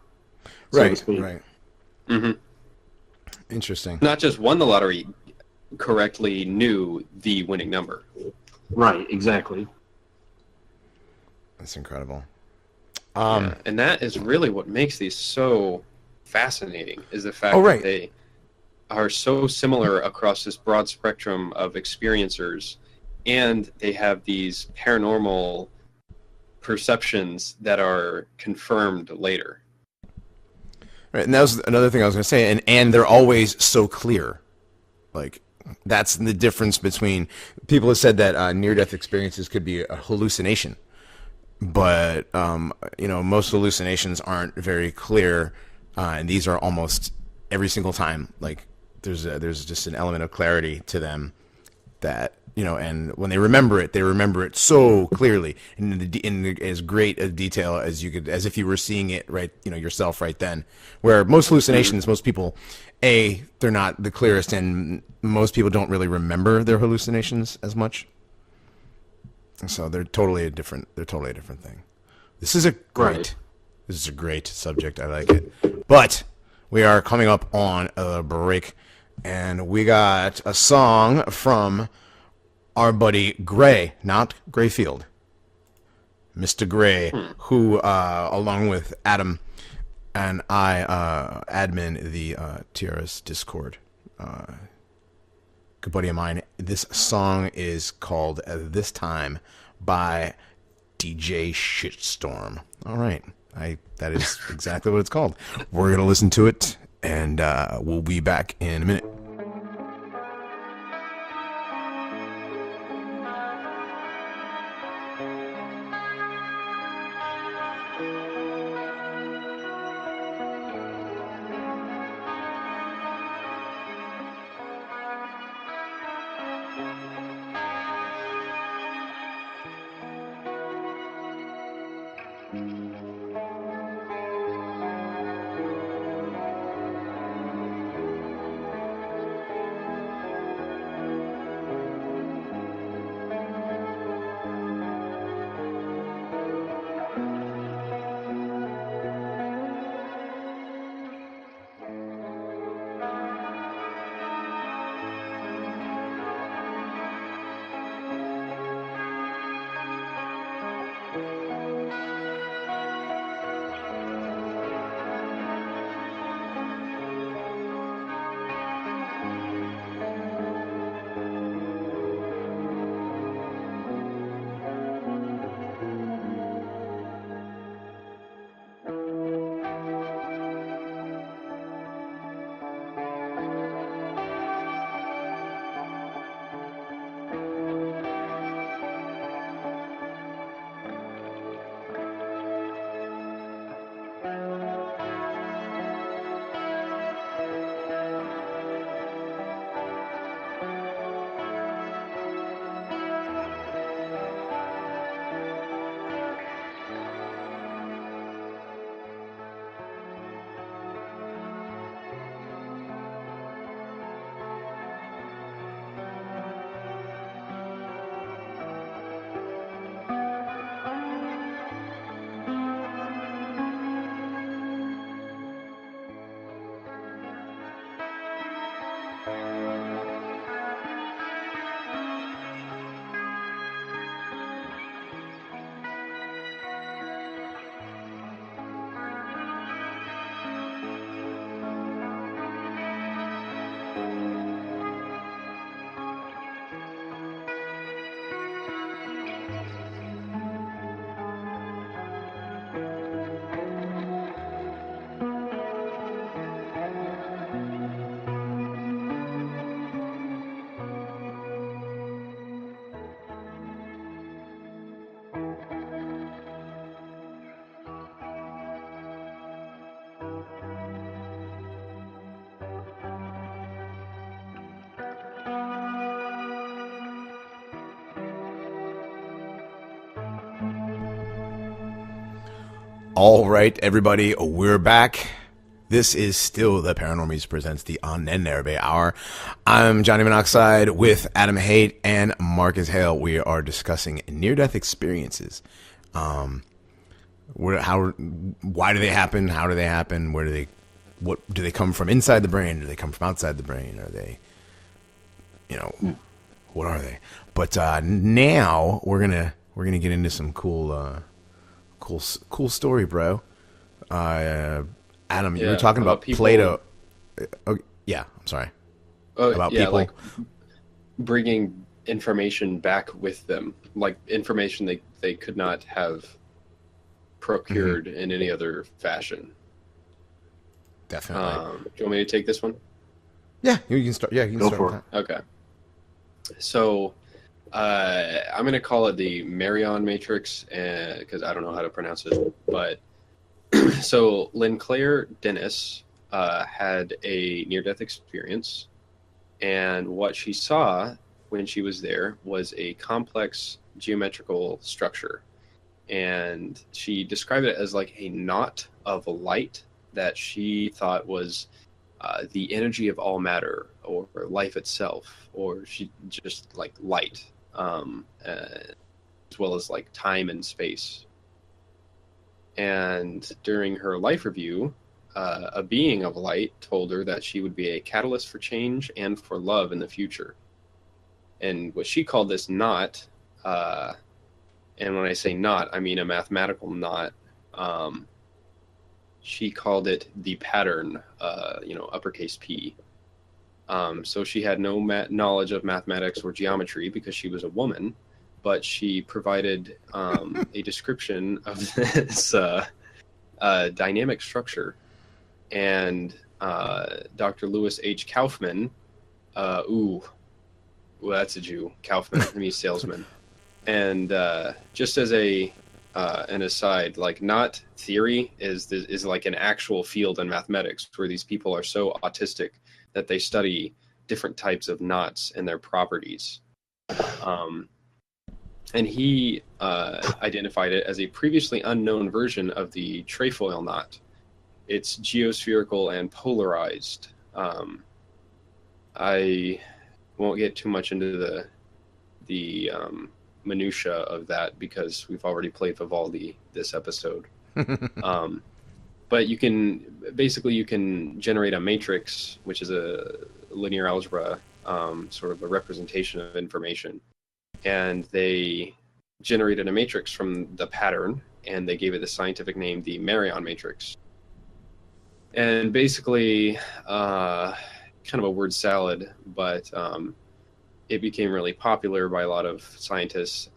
so to speak. Right. Mm-hmm. Interesting. Not just won the lottery, correctly knew the winning number. Right, exactly. That's incredible. And that is really what makes these so fascinating, is the fact that they are so similar across this broad spectrum of experiencers, and they have these paranormal perceptions that are confirmed later. Right, and that was another thing I was going to say, and they're always so clear. Like, that's the difference between... People have said that near-death experiences could be a hallucination. But, most hallucinations aren't very clear, and these are almost every single time. Like, there's just an element of clarity to them that, and when they remember it so clearly, and in as great a detail as you could, as if you were seeing it right, yourself right then. Where most hallucinations, most people, they're not the clearest, and most people don't really remember their hallucinations as much. So they're totally a different thing. This is a great subject. I like it. But we are coming up on a break, and we got a song from our buddy Gray, not Grayfield, Mr. Gray, who, along with Adam and I, admin the TRS Discord. Good buddy of mine. This song is called This Time by DJ Shitstorm. All right. That is exactly what it's called. We're going to listen to it, and we'll be back in a minute. All right, everybody, we're back. This is still the Paranormies presents the Ahnenerbe Hour. I'm Johnny Monoxide with Adam Haidt and Marcus Hale. We are discussing near-death experiences. Why do they happen? How do they happen? What do they come from inside the brain? Do they come from outside the brain? Are they, what are they? But now we're gonna get into some cool story, bro. Adam, you were talking about people, Plato. I'm sorry. About people, like Mm-hmm. bringing information back with them, like information they could not have procured in any other fashion. Definitely. Do you want me to take this one? Yeah, you can start. Yeah, you can Go start for with it. that. Okay. So I'm going to call it the Marion Matrix because I don't know how to pronounce it. But so Linclaire Dennis had a near-death experience, and what she saw when she was there was a complex geometrical structure. And she described it as like a knot of light that she thought was the energy of all matter or life itself, or she just like light, as well as like time and space. And during her life review, a being of light told her that she would be a catalyst for change and for love in the future. And what she called this knot, and when I say knot, I mean a mathematical knot. She called it the pattern, uppercase P. So she had no knowledge of mathematics or geometry because she was a woman, but she provided a description of this dynamic structure. And Dr. Lewis H. Kaufman, that's a Jew. Kaufman, that means salesman. And just as an aside, like knot theory is like an actual field in mathematics where these people are so autistic that they study different types of knots and their properties. And he identified it as a previously unknown version of the trefoil knot. It's geospherical and polarized. I won't get too much into the minutia of that because we've already played Vivaldi this episode. But you can generate a matrix, which is a linear algebra, sort of a representation of information. And they generated a matrix from the pattern, and they gave it the scientific name, the Marion matrix. And basically, kind of a word salad, but it became really popular by a lot of scientists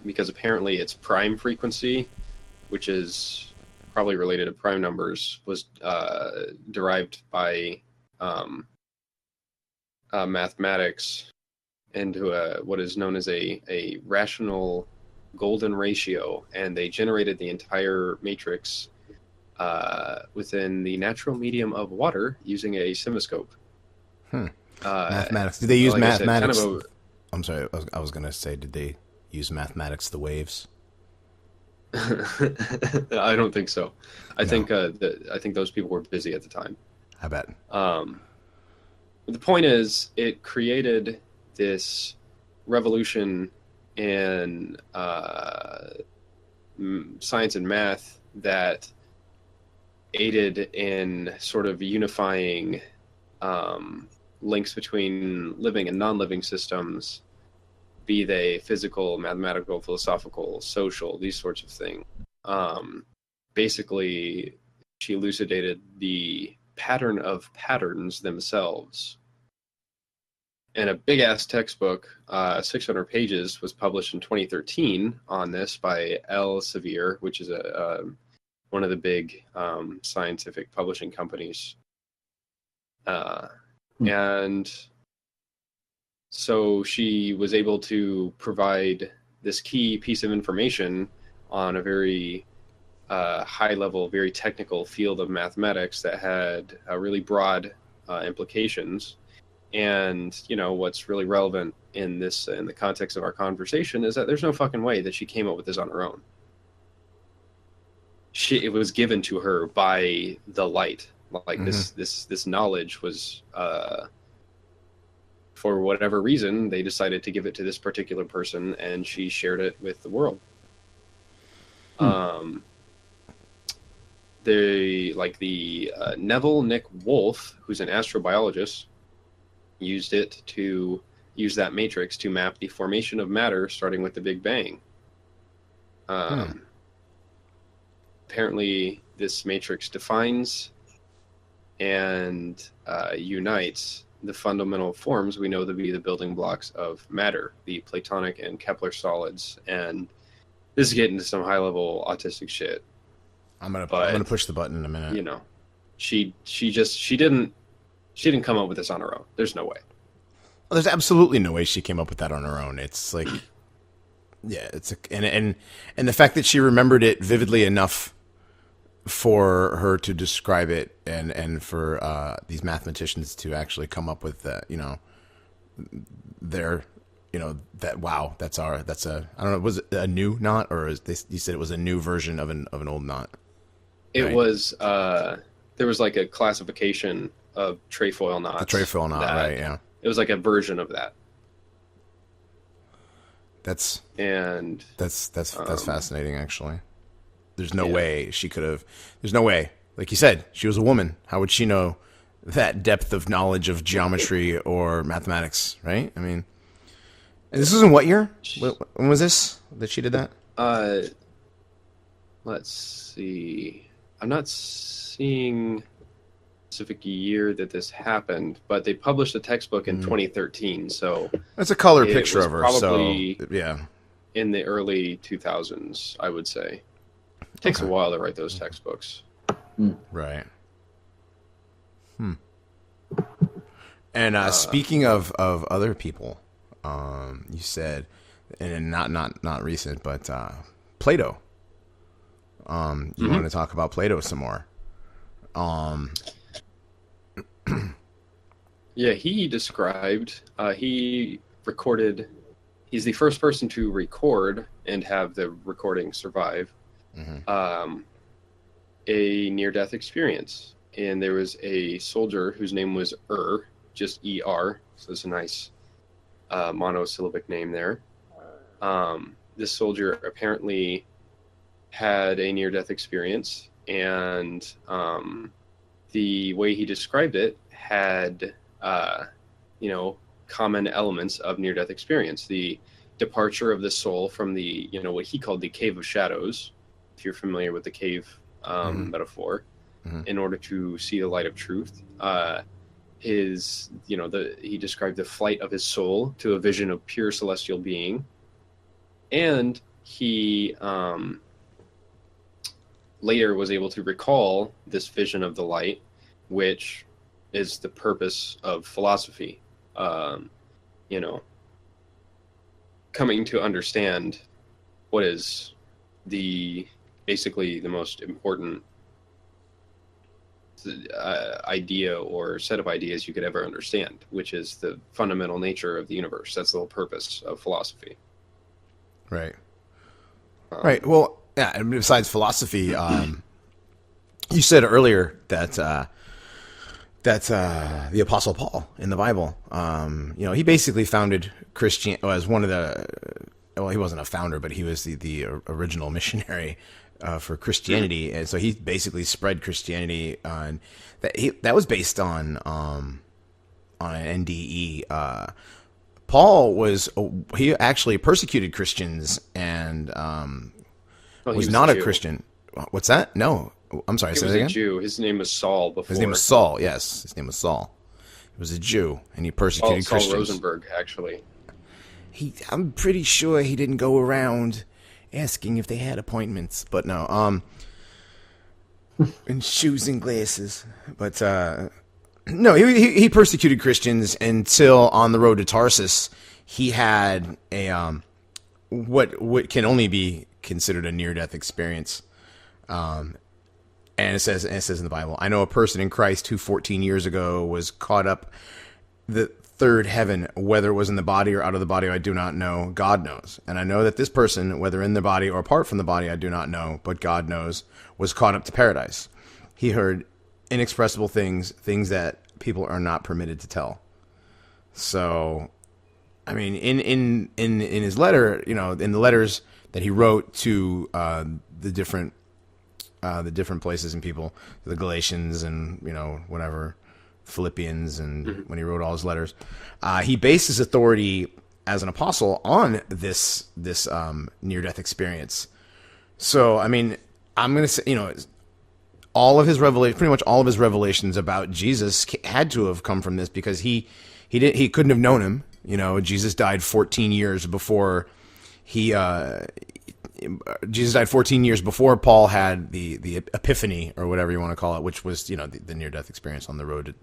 because apparently its prime frequency, which is probably related to prime numbers, was derived by mathematics into what is known as a rational golden ratio, and they generated the entire matrix within the natural medium of water using a cimascope. Mathematics. Did they use like I said, mathematics? kind of I'm sorry. I was going to say, did they use mathematics, the waves? I don't think so. I think those people were busy at the time. I bet. But the point is, it created this revolution in science and math that aided in sort of unifying links between living and non-living systems, be they physical, mathematical, philosophical, social, these sorts of things. Basically, she elucidated the pattern of patterns themselves. And a big-ass textbook, 600 pages, was published in 2013 on this by Elsevier, which is one of the big scientific publishing companies. And so she was able to provide this key piece of information on a very high level, very technical field of mathematics that had really broad implications. And, what's really relevant in the context of our conversation is that there's no fucking way that she came up with this on her own. it was given to her by the light. Like this knowledge was, for whatever reason, they decided to give it to this particular person, and she shared it with the world. Neville Nick Wolfe, who's an astrobiologist, used that matrix to map the formation of matter, starting with the Big Bang. Apparently, this matrix defines and unites the fundamental forms we know to be the building blocks of matter, the Platonic and Kepler solids. And this is getting to some high-level autistic shit. I'm gonna push the button in a minute. You know, she didn't come up with this on her own. There's no way. Well, there's absolutely no way she came up with that on her own. It's like, yeah, and the fact that she remembered it vividly enough for her to describe it, and for these mathematicians to actually come up with that, that's a, I don't know, was it a new knot, or you said it was a new version of an old knot? It right? Was there was like a classification of trefoil knots. The trefoil knot, right? Yeah. It was like a version of that. That's fascinating, actually. There's no way she could have. There's no way. Like you said, she was a woman. How would she know that depth of knowledge of geometry or mathematics, right? I mean, and this was in what year? When was this that she did that? Let's see. I'm not seeing a specific year that this happened, but they published a textbook in 2013. So that's a color picture of her. Probably so yeah, in the early 2000s, I would say. It takes a while to write those textbooks. Right. And speaking of other people, you said, and not recent, but Plato. You want to talk about Plato some more? Yeah, he described. He recorded. He's the first person to record and have the recording survive. A near-death experience, and there was a soldier whose name was just E-R, so it's a nice monosyllabic name there. This soldier apparently had a near-death experience, and the way he described it had, common elements of near-death experience. The departure of the soul from the, what he called the cave of shadows, if you're familiar with the cave metaphor, in order to see the light of truth. He described the flight of his soul to a vision of pure celestial being. And he later was able to recall this vision of the light, which is the purpose of philosophy. Coming to understand what is basically the most important idea or set of ideas you could ever understand, which is the fundamental nature of the universe. That's the whole purpose of philosophy. Right. Right. Well, yeah. And besides philosophy, you said earlier that the Apostle Paul in the Bible, he basically founded Christian as one of the. Well, he wasn't a founder, but he was the original missionary for Christianity, and so he basically spread Christianity. And that was based on an NDE. Paul he actually persecuted Christians and was not a Christian. What's that? No, I'm sorry. Say that again. He was a Jew. His name was Saul. Before his name was Saul. Yes, his name was Saul. He was a Jew, and he persecuted Christians. Saul Rosenberg, actually. I'm pretty sure he didn't go around asking if they had appointments, but no. And shoes and glasses, but no, he persecuted Christians until on the road to Tarsus, he had a what can only be considered a near-death experience. And it says in the Bible, I know a person in Christ who 14 years ago was caught up third heaven, whether it was in the body or out of the body, I do not know. God knows. And I know that this person, whether in the body or apart from the body, I do not know, but God knows, was caught up to paradise. He heard inexpressible things, things that people are not permitted to tell. So, I mean, in his letter, you know, in the letters that he wrote to the different places and people, the Galatians and, you know, whatever, Philippians, and when he wrote all his letters, he based his authority as an apostle on this near-death experience. So, I mean, I'm going to say, you know, all of his revelation, pretty much all of his revelations about Jesus had to have come from this, because he couldn't have known him. You know, Jesus died 14 years before Jesus died 14 years before Paul had the epiphany, or whatever you want to call it, which was, you know, the near-death experience on the road to,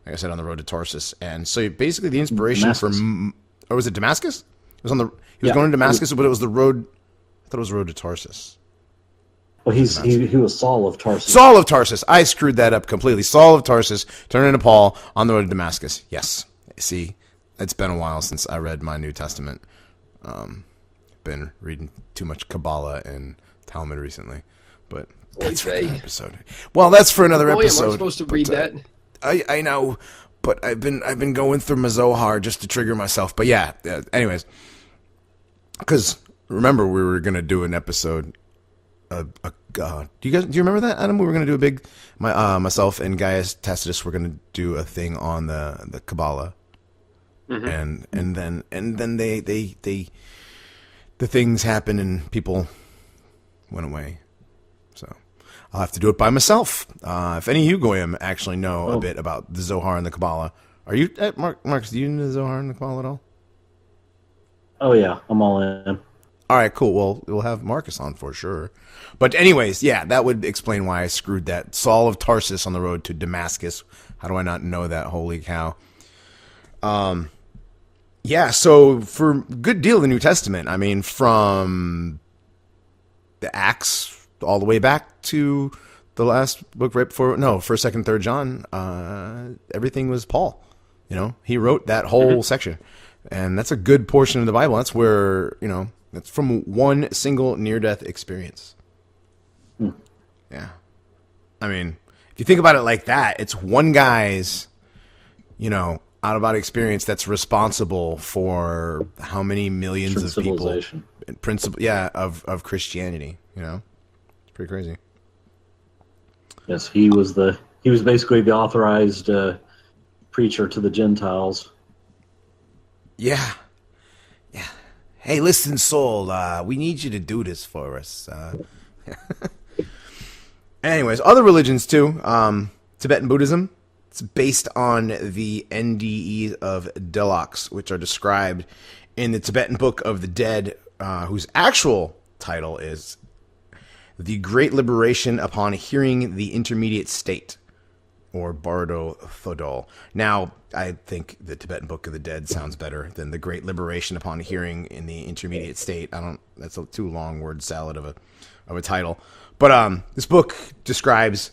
like I said, on the road to Tarsus. And so basically the inspiration or was it Damascus? It was he was going to Damascus, but it was the road. I thought it was the road to Tarsus. Well, he was Saul of Tarsus. Saul of Tarsus. I screwed that up completely. Saul of Tarsus turned into Paul on the road to Damascus. Yes. See, it's been a while since I read my New Testament. Been reading too much Kabbalah and Talmud recently, but that's for another episode. Well, that's for another episode. I'm supposed to read that. I know, but I've been going through my Zohar just to trigger myself. But yeah, anyways, because remember we were gonna do an episode. Do you remember that, Adam? We were gonna do a big. Myself and Gaius Tacitus were gonna do a thing on the Kabbalah, and then the things happened and people went away. So I'll have to do it by myself. If any of you Goyim actually know a bit about the Zohar and the Kabbalah, are you Marcus? Do you know the Zohar and the Kabbalah at all? Oh yeah, I'm all in. All right, cool. Well, we'll have Marcus on for sure. But anyways, yeah, that would explain why I screwed that. Saul of Tarsus on the road to Damascus. How do I not know that? Holy cow. Yeah, so for a good deal of the New Testament, I mean, from the Acts all the way back to the last book right before, 1st, 2nd, 3rd John, everything was Paul. You know, he wrote that whole section. And that's a good portion of the Bible. That's where, you know, that's from one single near-death experience. Yeah. I mean, if you think about it like that, it's one guy's, you know, out-of-body experience that's responsible for how many millions of people, of Christianity. You know, it's pretty crazy. Yes, he was basically the authorized preacher to the Gentiles. Yeah. Hey, listen, Saul. We need you to do this for us. Anyways, other religions too. Tibetan Buddhism. It's based on the NDEs of Deloks, which are described in the Tibetan Book of the Dead, whose actual title is The Great Liberation Upon Hearing the Intermediate State, or Bardo Thodol. Now, I think the Tibetan Book of the Dead sounds better than The Great Liberation Upon Hearing in the Intermediate State. That's a too long word salad of a title. But this book describes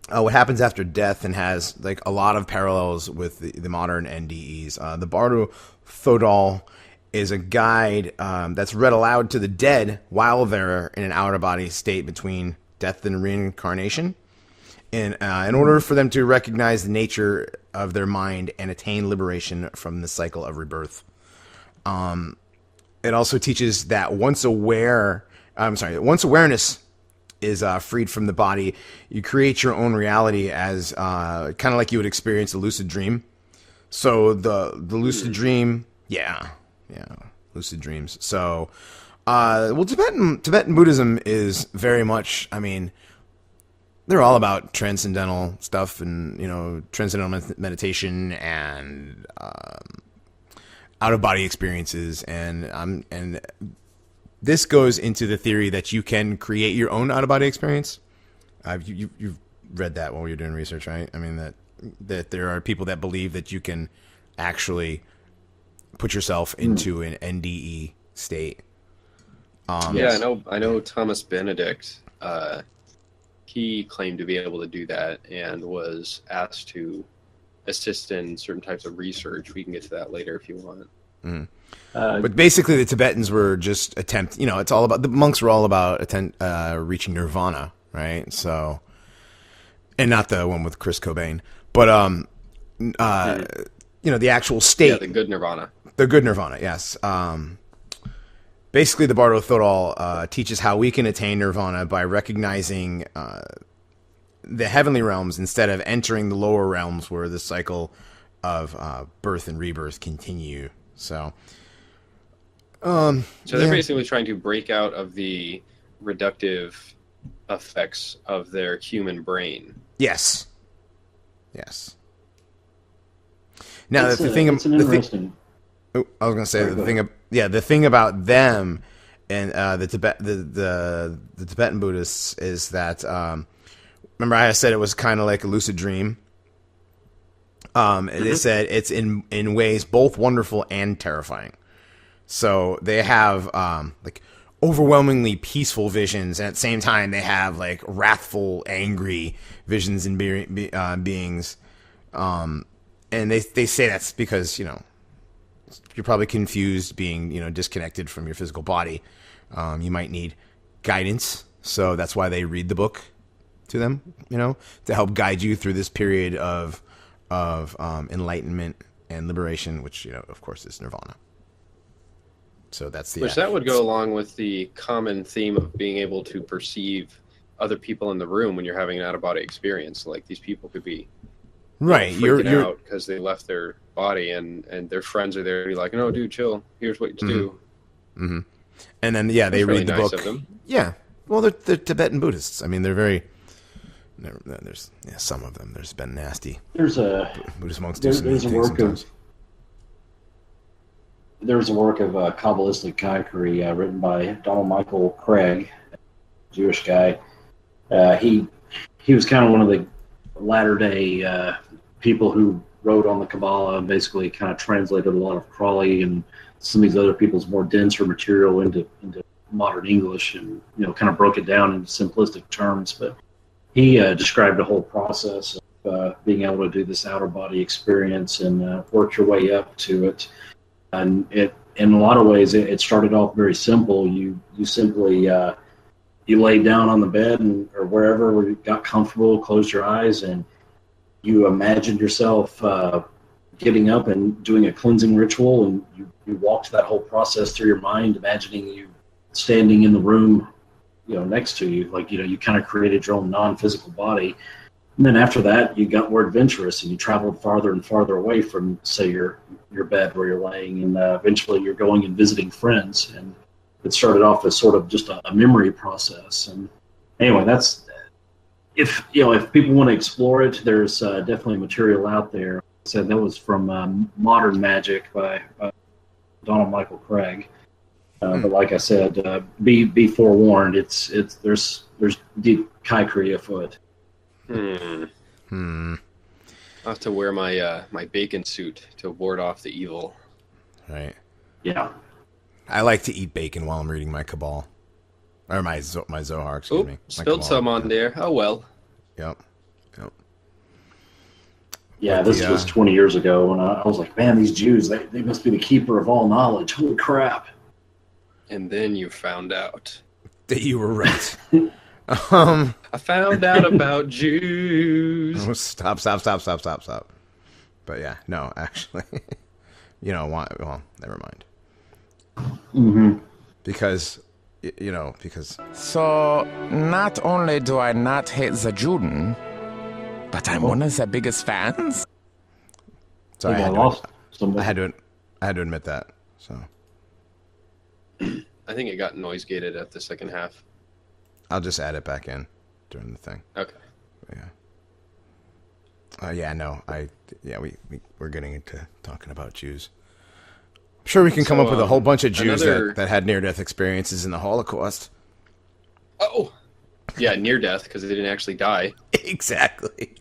what happens after death and has like a lot of parallels with the modern NDEs. The Bardo Thodol is a guide that's read aloud to the dead while they're in an out-of-body state between death and reincarnation, in order for them to recognize the nature of their mind and attain liberation from the cycle of rebirth. It also teaches that once awareness is freed from the body, you create your own reality as kind of like you would experience a lucid dream. So the lucid dream, lucid dreams. So, Tibetan Buddhism is very much, I mean, they're all about transcendental stuff and, you know, transcendental meditation and out of body experiences, and this goes into the theory that you can create your own out-of-body experience. You've read that while you're doing research, right? I mean, that there are people that believe that you can actually put yourself into an NDE state. I know Thomas Benedict, he claimed to be able to do that and was asked to assist in certain types of research. We can get to that later if you want. But basically, the Tibetans were just it's all about, the monks were all about reaching nirvana, right? So, and not the one with Chris Cobain, but the actual state. Yeah, the good nirvana. The good nirvana, yes. Basically, the Bardo Thodol teaches how we can attain nirvana by recognizing the heavenly realms instead of entering the lower realms where the cycle of birth and rebirth continue. So they're basically trying to break out of the reductive effects of their human brain. Yes. Now I was going to say the thing about them and the Tibetan Buddhists is that remember I said it was kind of like a lucid dream. They said it's in ways both wonderful and terrifying. So they have like overwhelmingly peaceful visions, and at the same time they have like wrathful, angry visions and beings. And they say that's because you're probably confused, being disconnected from your physical body. You might need guidance, so that's why they read the book to them, to help guide you through this period of enlightenment and liberation, which of course is nirvana. So that's the which that would go along with the common theme of being able to perceive other people in the room when you're having an out of body experience. Like these people could be right, freaking out because they left their body, and their friends are there to be like, no, dude, chill. Here's what to do. Mm-hmm. And then they read the book. Of them. Yeah, well, they're Tibetan Buddhists. I mean, they're very. There's some of them. There's been nasty. There's a Buddhist monks do some things sometimes. There's a work of Kabbalistic Kaikery written by Donald Michael Craig, a Jewish guy. He was kind of one of the latter-day people who wrote on the Kabbalah and basically kind of translated a lot of Crowley and some of these other people's more denser material into modern English, and kind of broke it down in simplistic terms. But he described the whole process of being able to do this outer body experience and work your way up to it. And it, in a lot of ways, it started off very simple. You simply you laid down on the bed or wherever where you got comfortable, closed your eyes, and you imagined yourself getting up and doing a cleansing ritual, and you walked that whole process through your mind, imagining you standing in the room, next to you, like you kind of created your own non-physical body. And then after that, you got more adventurous, and you traveled farther and farther away from, say, your bed where you're laying, and eventually you're going and visiting friends. And it started off as sort of just a memory process. And anyway, that's if people want to explore it, there's definitely material out there. Like I said, that was from Modern Magic by Donald Michael Craig. But like I said, be forewarned. There's deep kaikery afoot. I'll have to wear my my bacon suit to ward off the evil. Right. Yeah. I like to eat bacon while I'm reading my Cabal. Or my Zohar, excuse me. Spilled some on there. Oh, well. Yep. Yeah, But this was 20 years ago, and I was like, man, these Jews, they must be the keeper of all knowledge. Holy crap. And then you found out. That you were right. I found out about Jews. Oh, stop. But yeah, no, actually. Well, never mind. Mm-hmm. Because... So, not only do I not hate the Juden, but I'm one of the biggest fans? Sorry, I had to admit that. So I think it got noise gated at the second half. I'll just add it back in during the thing. Okay. Yeah. We're getting into talking about Jews. I'm sure we can come up with a whole bunch of Jews that had near-death experiences in the Holocaust. Oh, yeah, near-death because they didn't actually die. Exactly.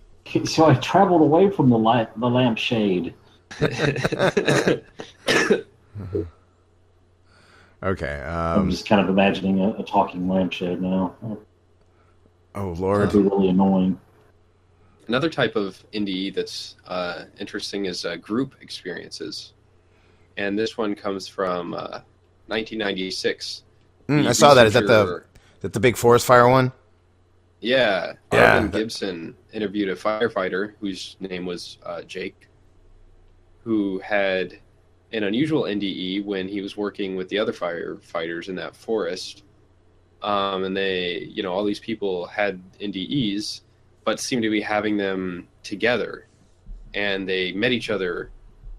So I traveled away from the lampshade. Okay. I'm just kind of imagining a talking lampshade now. Oh, Lord. That'd be really annoying. Another type of NDE that's interesting is group experiences. And this one comes from 1996. I saw that. Is that the big forest fire one? Yeah. Yeah. Arvin Gibson interviewed a firefighter whose name was Jake, who had an unusual NDE when he was working with the other firefighters in that forest. And they, all these people had NDEs, but seemed to be having them together. And they met each other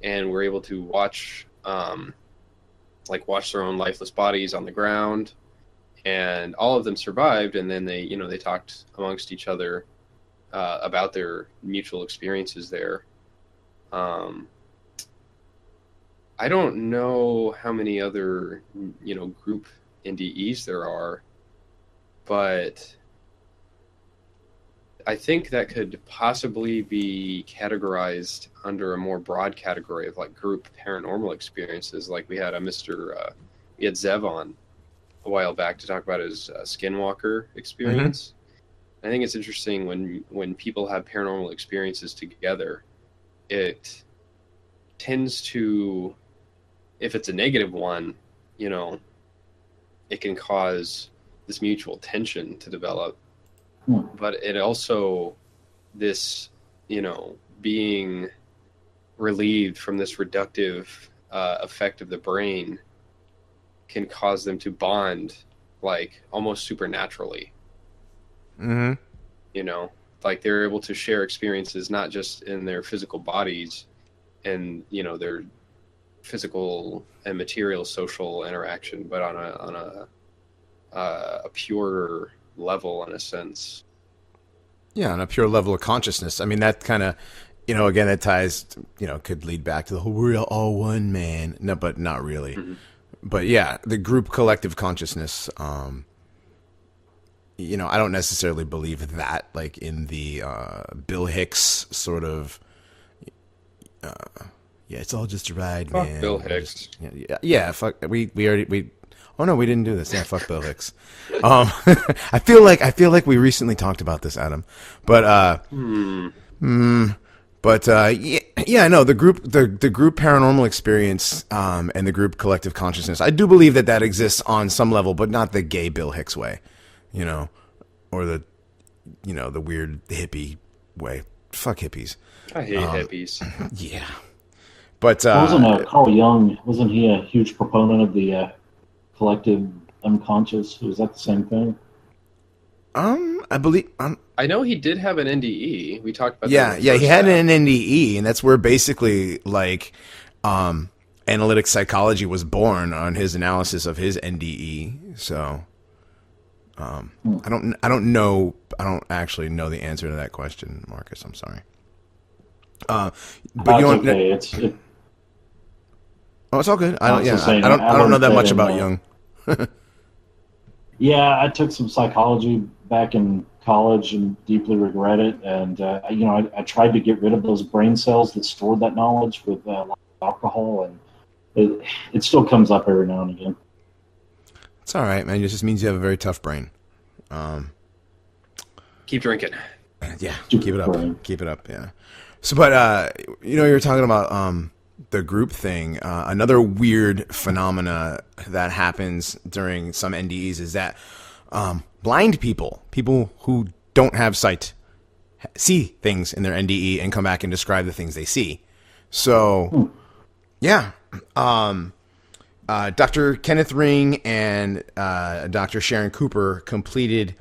and were able to watch their own lifeless bodies on the ground. And all of them survived. And then they talked amongst each other about their mutual experiences there. I don't know how many other, group NDEs there are, but I think that could possibly be categorized under a more broad category of like group paranormal experiences. Like we had we had Zev on a while back to talk about his skinwalker experience. Mm-hmm. I think it's interesting when people have paranormal experiences together, it tends to, if it's a negative one, it can cause this mutual tension to develop. But it also, this, being relieved from this reductive effect of the brain can cause them to bond, like, almost supernaturally. Mm-hmm. Like they're able to share experiences not just in their physical bodies and, their physical and material social interaction, but on a purer level, in a sense. Yeah, on a pure level of consciousness. I mean, that kind of, again, that ties, could lead back to the whole we're all one man. No, but not really. Mm-hmm. But yeah, the group collective consciousness, I don't necessarily believe that, like in the Bill Hicks sort of, it's all just a ride, fuck man. Bill Hicks. Yeah, fuck. We already. Oh no, we didn't do this. Yeah, fuck Bill Hicks. I feel like we recently talked about this, Adam. But no, the group paranormal experience and the group collective consciousness. I do believe that exists on some level, but not the gay Bill Hicks way, or the the weird hippie way. Fuck hippies. I hate hippies. Yeah. But wasn't Carl Jung? Wasn't he a huge proponent of the collective unconscious? Was that the same thing? I believe. I know he did have an NDE. We talked about. Yeah, he had an NDE, and that's where basically like analytic psychology was born on his analysis of his NDE. So I don't actually know the answer to that question, Marcus. I'm sorry. But okay. It's all good. I don't know that much about Jung. Yeah, I took some psychology back in college and deeply regret it. And I tried to get rid of those brain cells that stored that knowledge with alcohol, and it still comes up every now and again. It's all right, man. It just means you have a very tough brain. Keep drinking. Yeah, keep it up. Keep it up. Yeah. So, but you were talking about the group thing. Another weird phenomena that happens during some NDEs is that blind people who don't have sight, see things in their NDE and come back and describe the things they see. So, yeah. Dr. Kenneth Ring and Dr. Sharon Cooper completed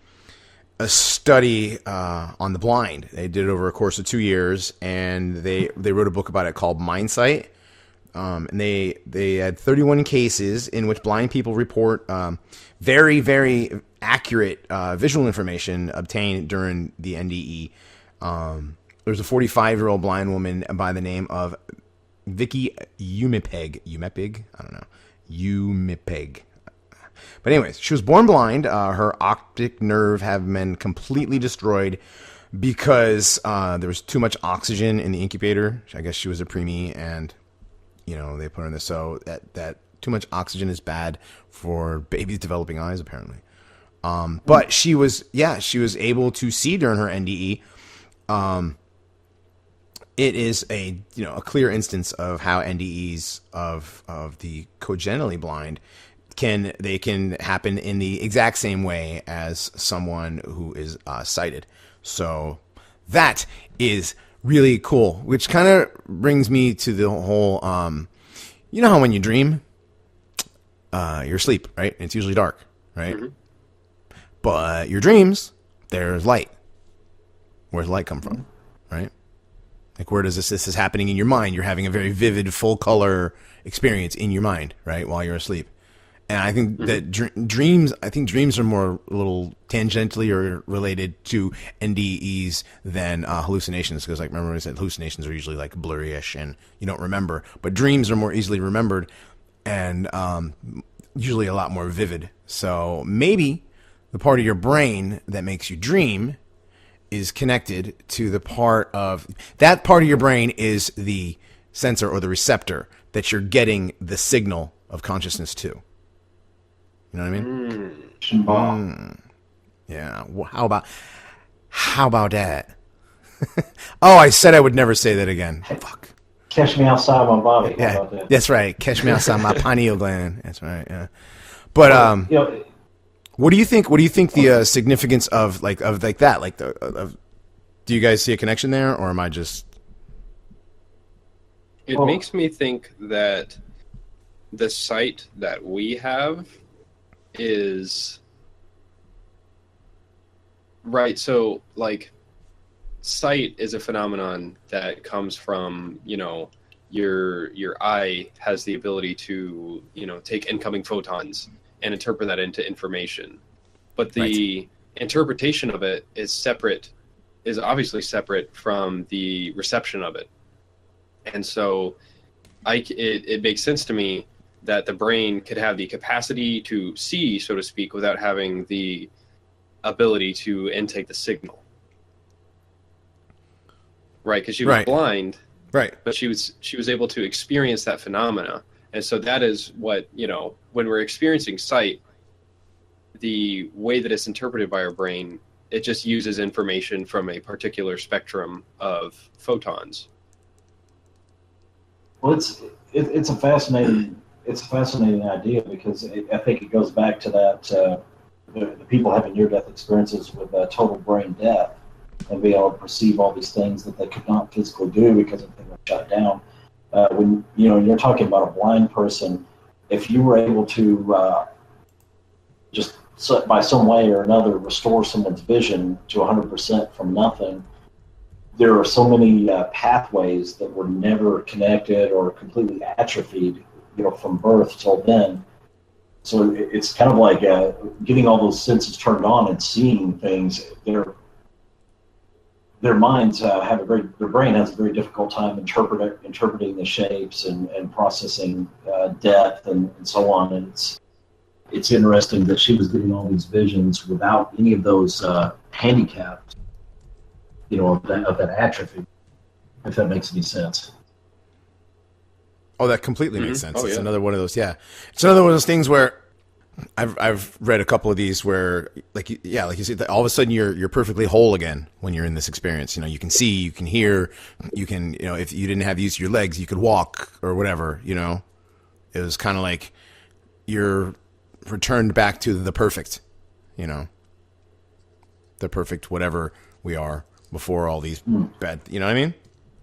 a study on the blind. They did it over a course of 2 years, and they wrote a book about it called Mindsight. And they had 31 cases in which blind people report very, very accurate visual information obtained during the NDE. There's a 45-year-old blind woman by the name of Vicky Umipeg. I don't know. Umipeg. But anyways, she was born blind. Her optic nerve had been completely destroyed because there was too much oxygen in the incubator. I guess she was a preemie, and they put her in this. So that too much oxygen is bad for babies developing eyes, apparently. But she was able to see during her NDE. it is a clear instance of how NDEs of the congenitally blind can happen in the exact same way as someone who is sighted. So that is really cool, which kind of brings me to the whole, you know how when you dream, you're asleep, right? It's usually dark, right? Mm-hmm. But your dreams, there's light. Where's light come from, right? Like, where does this is happening in your mind? You're having a very vivid, full color experience in your mind, right? While you're asleep. And I think that dreams are more a little tangentially or related to NDEs than hallucinations. Because, like, remember I said hallucinations are usually like blurry-ish and you don't remember. But dreams are more easily remembered and usually a lot more vivid. So maybe the part of your brain that makes you dream is connected to the part of your brain is the sensor or the receptor that you're getting the signal of consciousness to. You know what I mean? Yeah. Well, how about that? Oh, I said I would never say that again. Fuck. Catch me outside my body. Yeah, How about that? That's right. Catch me outside my pineal gland. That's right. Yeah. But what do you think? What do you think the significance of that? Like do you guys see a connection there, or am I just? It makes me think that the sight that we have is right. So, like, sight is a phenomenon that comes from, your eye has the ability to, take incoming photons and interpret that into information. But the interpretation of it is obviously separate from the reception of it. And so it makes sense to me that the brain could have the capacity to see, so to speak, without having the ability to intake the signal. Right, because she was blind. Right. But she was able to experience that phenomena. And so that is what, when we're experiencing sight, the way that it's interpreted by our brain, it just uses information from a particular spectrum of photons. Well, it's a fascinating idea because I think it goes back to that the people having near-death experiences with total brain death and be able to perceive all these things that they could not physically do because everything was shut down. When you're talking about a blind person, if you were able to just by some way or another restore someone's vision to 100% from nothing, there are so many pathways that were never connected or completely atrophied, from birth till then. So it's kind of like getting all those senses turned on and seeing things. Their minds their brain has a very difficult time interpreting the shapes and processing depth and so on. And it's interesting that she was getting all these visions without any of those handicaps, of that atrophy, if that makes any sense. Oh, that completely makes sense. Oh, it's yeah. another one of those. Yeah, it's another one of those things where I've read a couple of these where, like you said, all of a sudden you're perfectly whole again when you're in this experience. You can see, you can hear, you can, if you didn't have the use of your legs, you could walk or whatever. It was kind of like you're returned back to the perfect, the perfect whatever we are before all these bad. You know what I mean?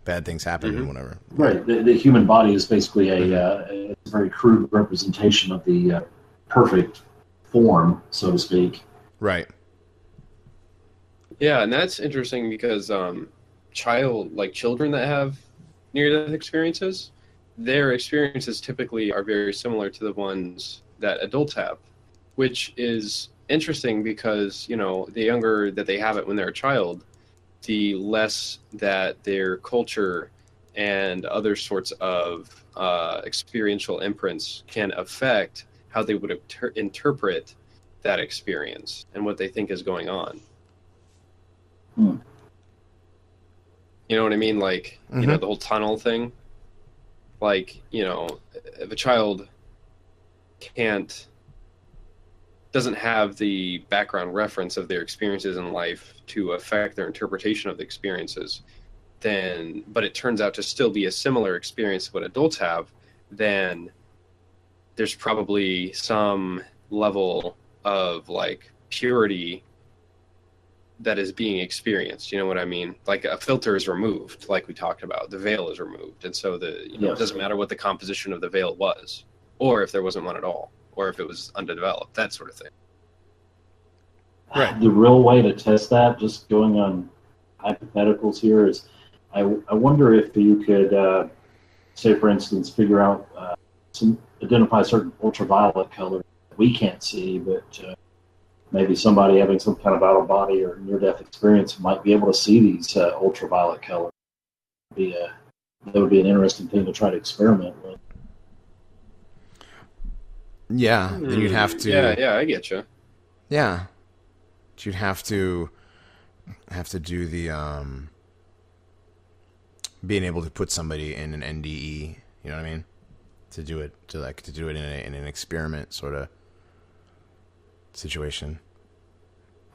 Bad things happen and whatever. Right. The human body is basically a very crude representation of the perfect form, so to speak. Right. Yeah, and that's interesting because children that have near-death experiences, their experiences typically are very similar to the ones that adults have, which is interesting because, the younger that they have it when they're a child, the less that their culture and other sorts of experiential imprints can affect how they would interpret that experience and what they think is going on. You know what I mean? Like, the whole tunnel thing. Like, if a child doesn't have the background reference of their experiences in life to affect their interpretation of the experiences, then, but it turns out to still be a similar experience to what adults have, then there's probably some level of like purity that is being experienced. You know what I mean? Like a filter is removed, like we talked about, the veil is removed. And so it doesn't matter what the composition of the veil was, or if there wasn't one at all, or if it was underdeveloped, that sort of thing. Right. The real way to test that, just going on hypotheticals here, is I wonder if you could, say, for instance, figure out, identify certain ultraviolet color we can't see, but maybe somebody having some kind of out-of-body or near-death experience might be able to see these ultraviolet colors. That would be an interesting thing to try to experiment with. Yeah, then you'd have to. Yeah, I get you. Yeah, you'd have to do the being able to put somebody in an NDE. You know what I mean? To do it in an experiment sort of situation.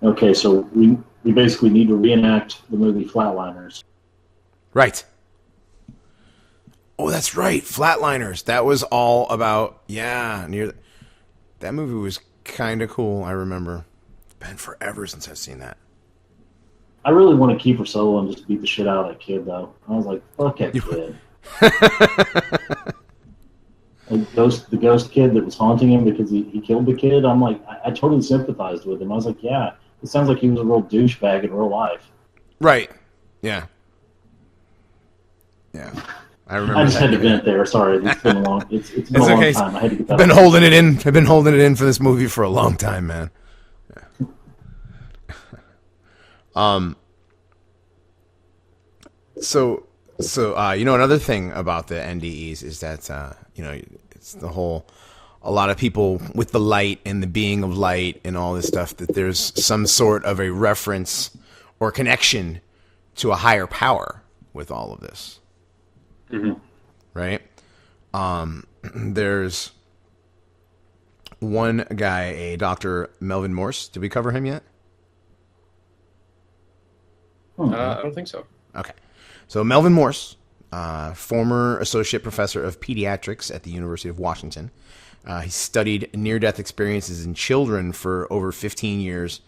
Okay, so we basically need to reenact the movie Flatliners. Right. Oh, that's right. Flatliners. That was all about, that movie was kind of cool, I remember. It's been forever since I've seen that. I really want to keep her solo and just beat the shit out of that kid, though. I was like, fuck that kid. The ghost kid that was haunting him because he killed the kid, I'm like, I totally sympathized with him. I was like, yeah, it sounds like he was a real douchebag in real life. Right. Yeah. Yeah. I remember. I just had to vent there. Sorry, it's been a long. It's been a long time. I had to get that. I've been holding it in for this movie for a long time, man. Yeah. So another thing about the NDEs is that it's the whole. A lot of people with the light and the being of light and all this stuff, that there's some sort of a reference or connection to a higher power with all of this. Mm-hmm. Right? There's one guy, a Dr. Melvin Morse. Did we cover him yet? I don't think so. Okay. So Melvin Morse, former associate professor of pediatrics at the University of Washington. He studied near-death experiences in children for over 15 years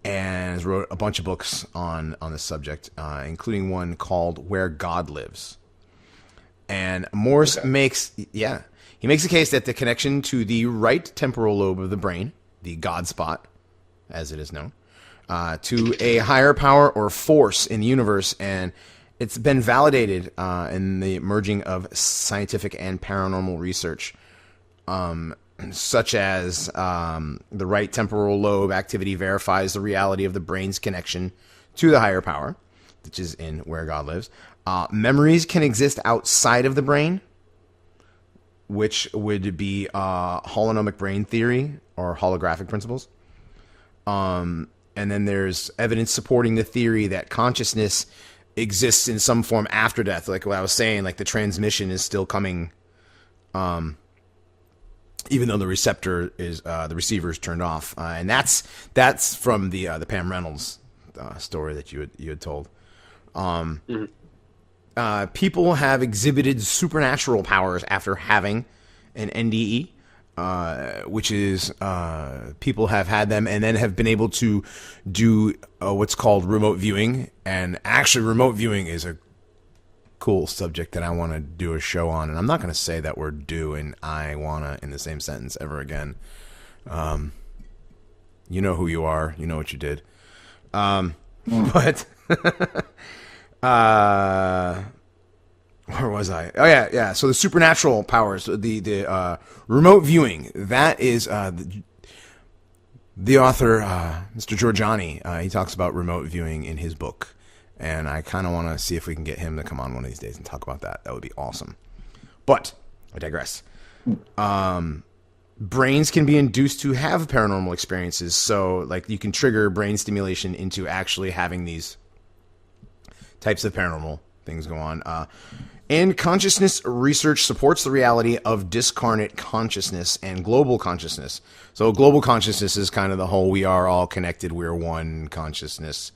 and has wrote a bunch of books on this subject, including one called Where God Lives. And Morse makes a case that the connection to the right temporal lobe of the brain, the God spot, as it is known, to a higher power or force in the universe, and it's been validated in the merging of scientific and paranormal research, such as the right temporal lobe activity verifies the reality of the brain's connection to the higher power, which is in Where God Lives. Memories can exist outside of the brain, which would be holonomic brain theory or holographic principles. And then there's evidence supporting the theory that consciousness exists in some form after death. Like what I was saying, like the transmission is still coming, even though the receiver is turned off. And that's from the Pam Reynolds story that you had told. People have exhibited supernatural powers after having an NDE, which is people have had them and then have been able to do what's called remote viewing. And actually, remote viewing is a cool subject that I want to do a show on. And I'm not going to say that word "do" and "I wanna" in the same sentence ever again. You know who you are. You know what you did. But... where was I? Oh yeah. So the supernatural powers, the remote viewing. That is the author, Mr. Giorgiani. He talks about remote viewing in his book, and I kind of want to see if we can get him to come on one of these days and talk about that. That would be awesome. But I digress. Brains can be induced to have paranormal experiences, so like you can trigger brain stimulation into actually having these types of paranormal things go on. And consciousness research supports the reality of discarnate consciousness and global consciousness. So global consciousness is kind of the whole we are all connected, we're one consciousness,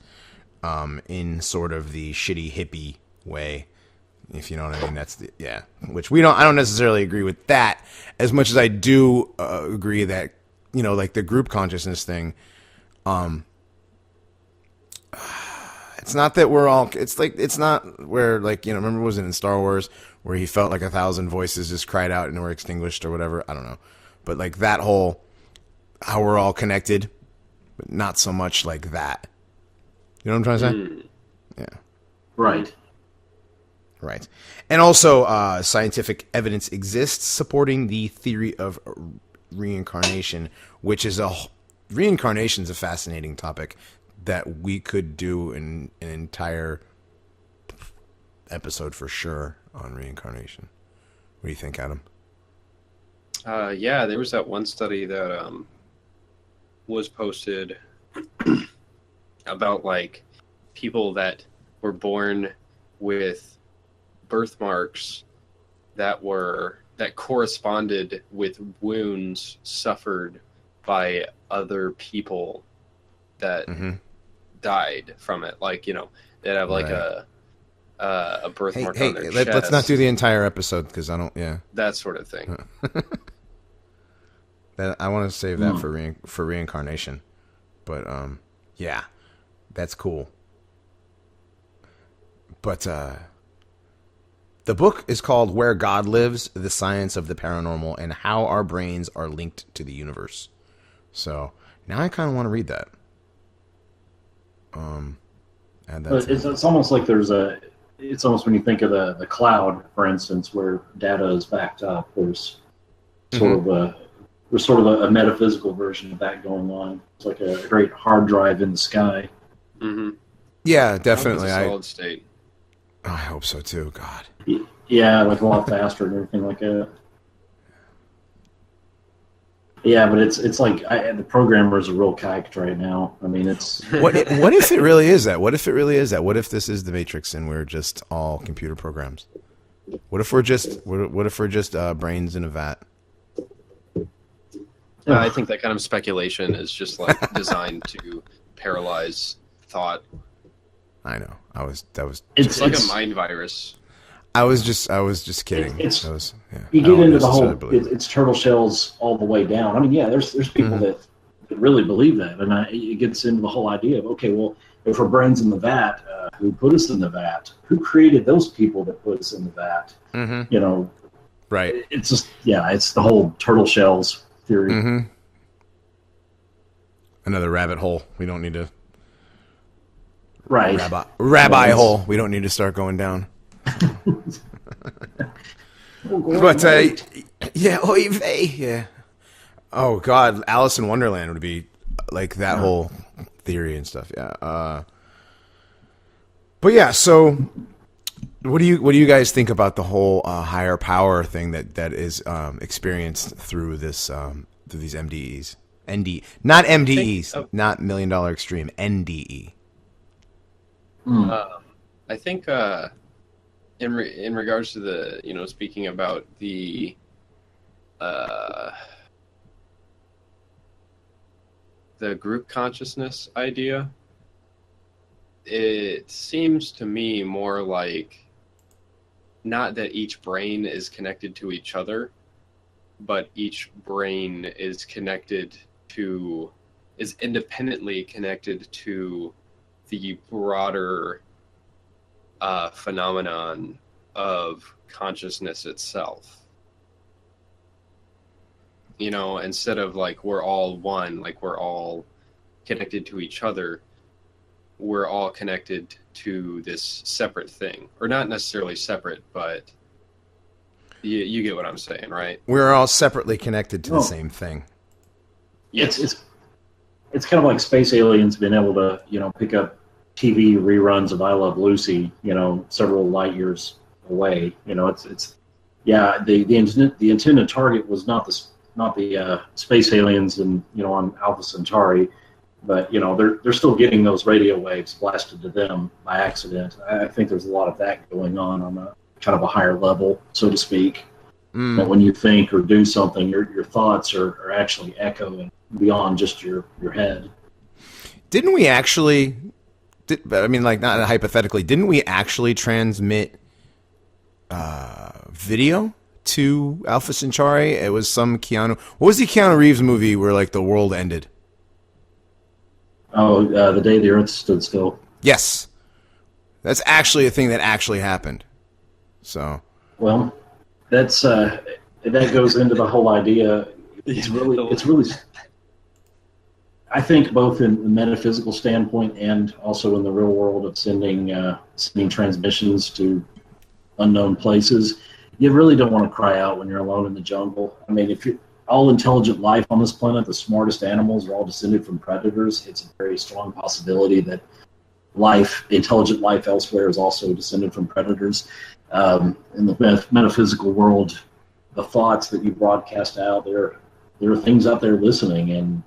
in sort of the shitty hippie way, if you know what I mean. That's which I don't necessarily agree with that as much as I do agree that, like the group consciousness thing, it's not that we're all, it's not where, remember, was it in Star Wars where he felt like 1,000 voices just cried out and were extinguished or whatever? I don't know. But like that whole, how we're all connected, but not so much like that. You know what I'm trying to say? Yeah. Right. Right. And also, scientific evidence exists supporting the theory of reincarnation, which is reincarnation is a fascinating topic that we could do an entire episode for sure on reincarnation. What do you think, Adam? Yeah, there was that one study that was posted about like people that were born with birthmarks that corresponded with wounds suffered by other people that died from it. Like, they'd have like a birthmark on their chest. Let's not do the entire episode because I don't. Yeah, that sort of thing. I want to save that for reincarnation, but yeah, that's cool. But the book is called "Where God Lives: The Science of the Paranormal and How Our Brains Are Linked to the Universe." So now I kind of want to read that. And it's almost like it's almost when you think of the cloud, for instance, where data is backed up. There's sort of a metaphysical version of that going on. It's like a great hard drive in the sky. Mm-hmm. Yeah, definitely. It's a solid state. I hope so too. God. Yeah, like a lot faster and everything like that. Yeah, but it's like the programmer is a real kike right now. I mean, it's what if it really is that? What if it really is that? What if this is the Matrix and we're just all computer programs? What if we're just brains in a vat? I think that kind of speculation is just like designed to paralyze thought. I know. It's like a mind virus. I was just kidding. You get into the whole it's turtle shells all the way down. I mean, yeah, there's people that really believe that, and it gets into the whole idea of, okay, well, if we're brains in the vat, who put us in the vat? Who created those people that put us in the vat? Mm-hmm. Right. It's just it's the whole turtle shells theory. Mm-hmm. Another rabbit hole. We don't need to. Right. Rabbi hole. We don't need to start going down. But oy vey, yeah. Oh God, Alice in Wonderland would be like that whole theory and stuff. Yeah. But yeah, so what do you guys think about the whole higher power thing that is experienced through this through these MDEs? Not MDEs, not $1 Million Extreme. NDE. I think. In regards to the, speaking about the group consciousness idea, it seems to me more like not that each brain is connected to each other, but each brain is independently connected to the broader phenomenon of consciousness itself. Instead of like we're all one, like we're all connected to each other, we're all connected to this separate thing. Or not necessarily separate, but you get what I'm saying, right? We're all separately connected to the same thing. Yes. It's kind of like space aliens being able to, pick up TV reruns of I Love Lucy, several light years away. The intended target was not the space aliens and on Alpha Centauri. But they're still getting those radio waves blasted to them by accident. I think there's a lot of that going on a kind of a higher level, so to speak. That when you think or do something, your thoughts are actually echoing beyond just your head. Didn't we actually? Not hypothetically. Didn't we actually transmit video to Alpha Centauri? It was some Keanu. What was the Keanu Reeves movie where like the world ended? Oh, The Day the Earth Stood Still. Yes, that's actually a thing that actually happened. So. Well, that goes into the whole idea. It's really. I think both in the metaphysical standpoint and also in the real world of sending transmissions to unknown places, you really don't want to cry out when you're alone in the jungle. I mean, if you're all intelligent life on this planet, the smartest animals are all descended from predators. It's a very strong possibility that intelligent life elsewhere is also descended from predators. In the metaphysical world, the thoughts that you broadcast out, there are things out there listening, and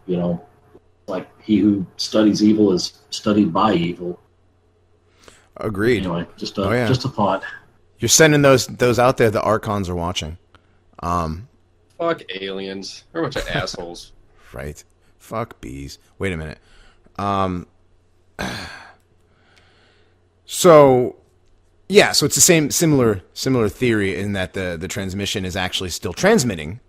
like he who studies evil is studied by evil. Agreed. Anyway, just a thought. You're sending those out there. The Archons are watching. Fuck aliens. They're a bunch of assholes. Right. Fuck bees. Wait a minute. So it's the similar theory in that the transmission is actually still transmitting,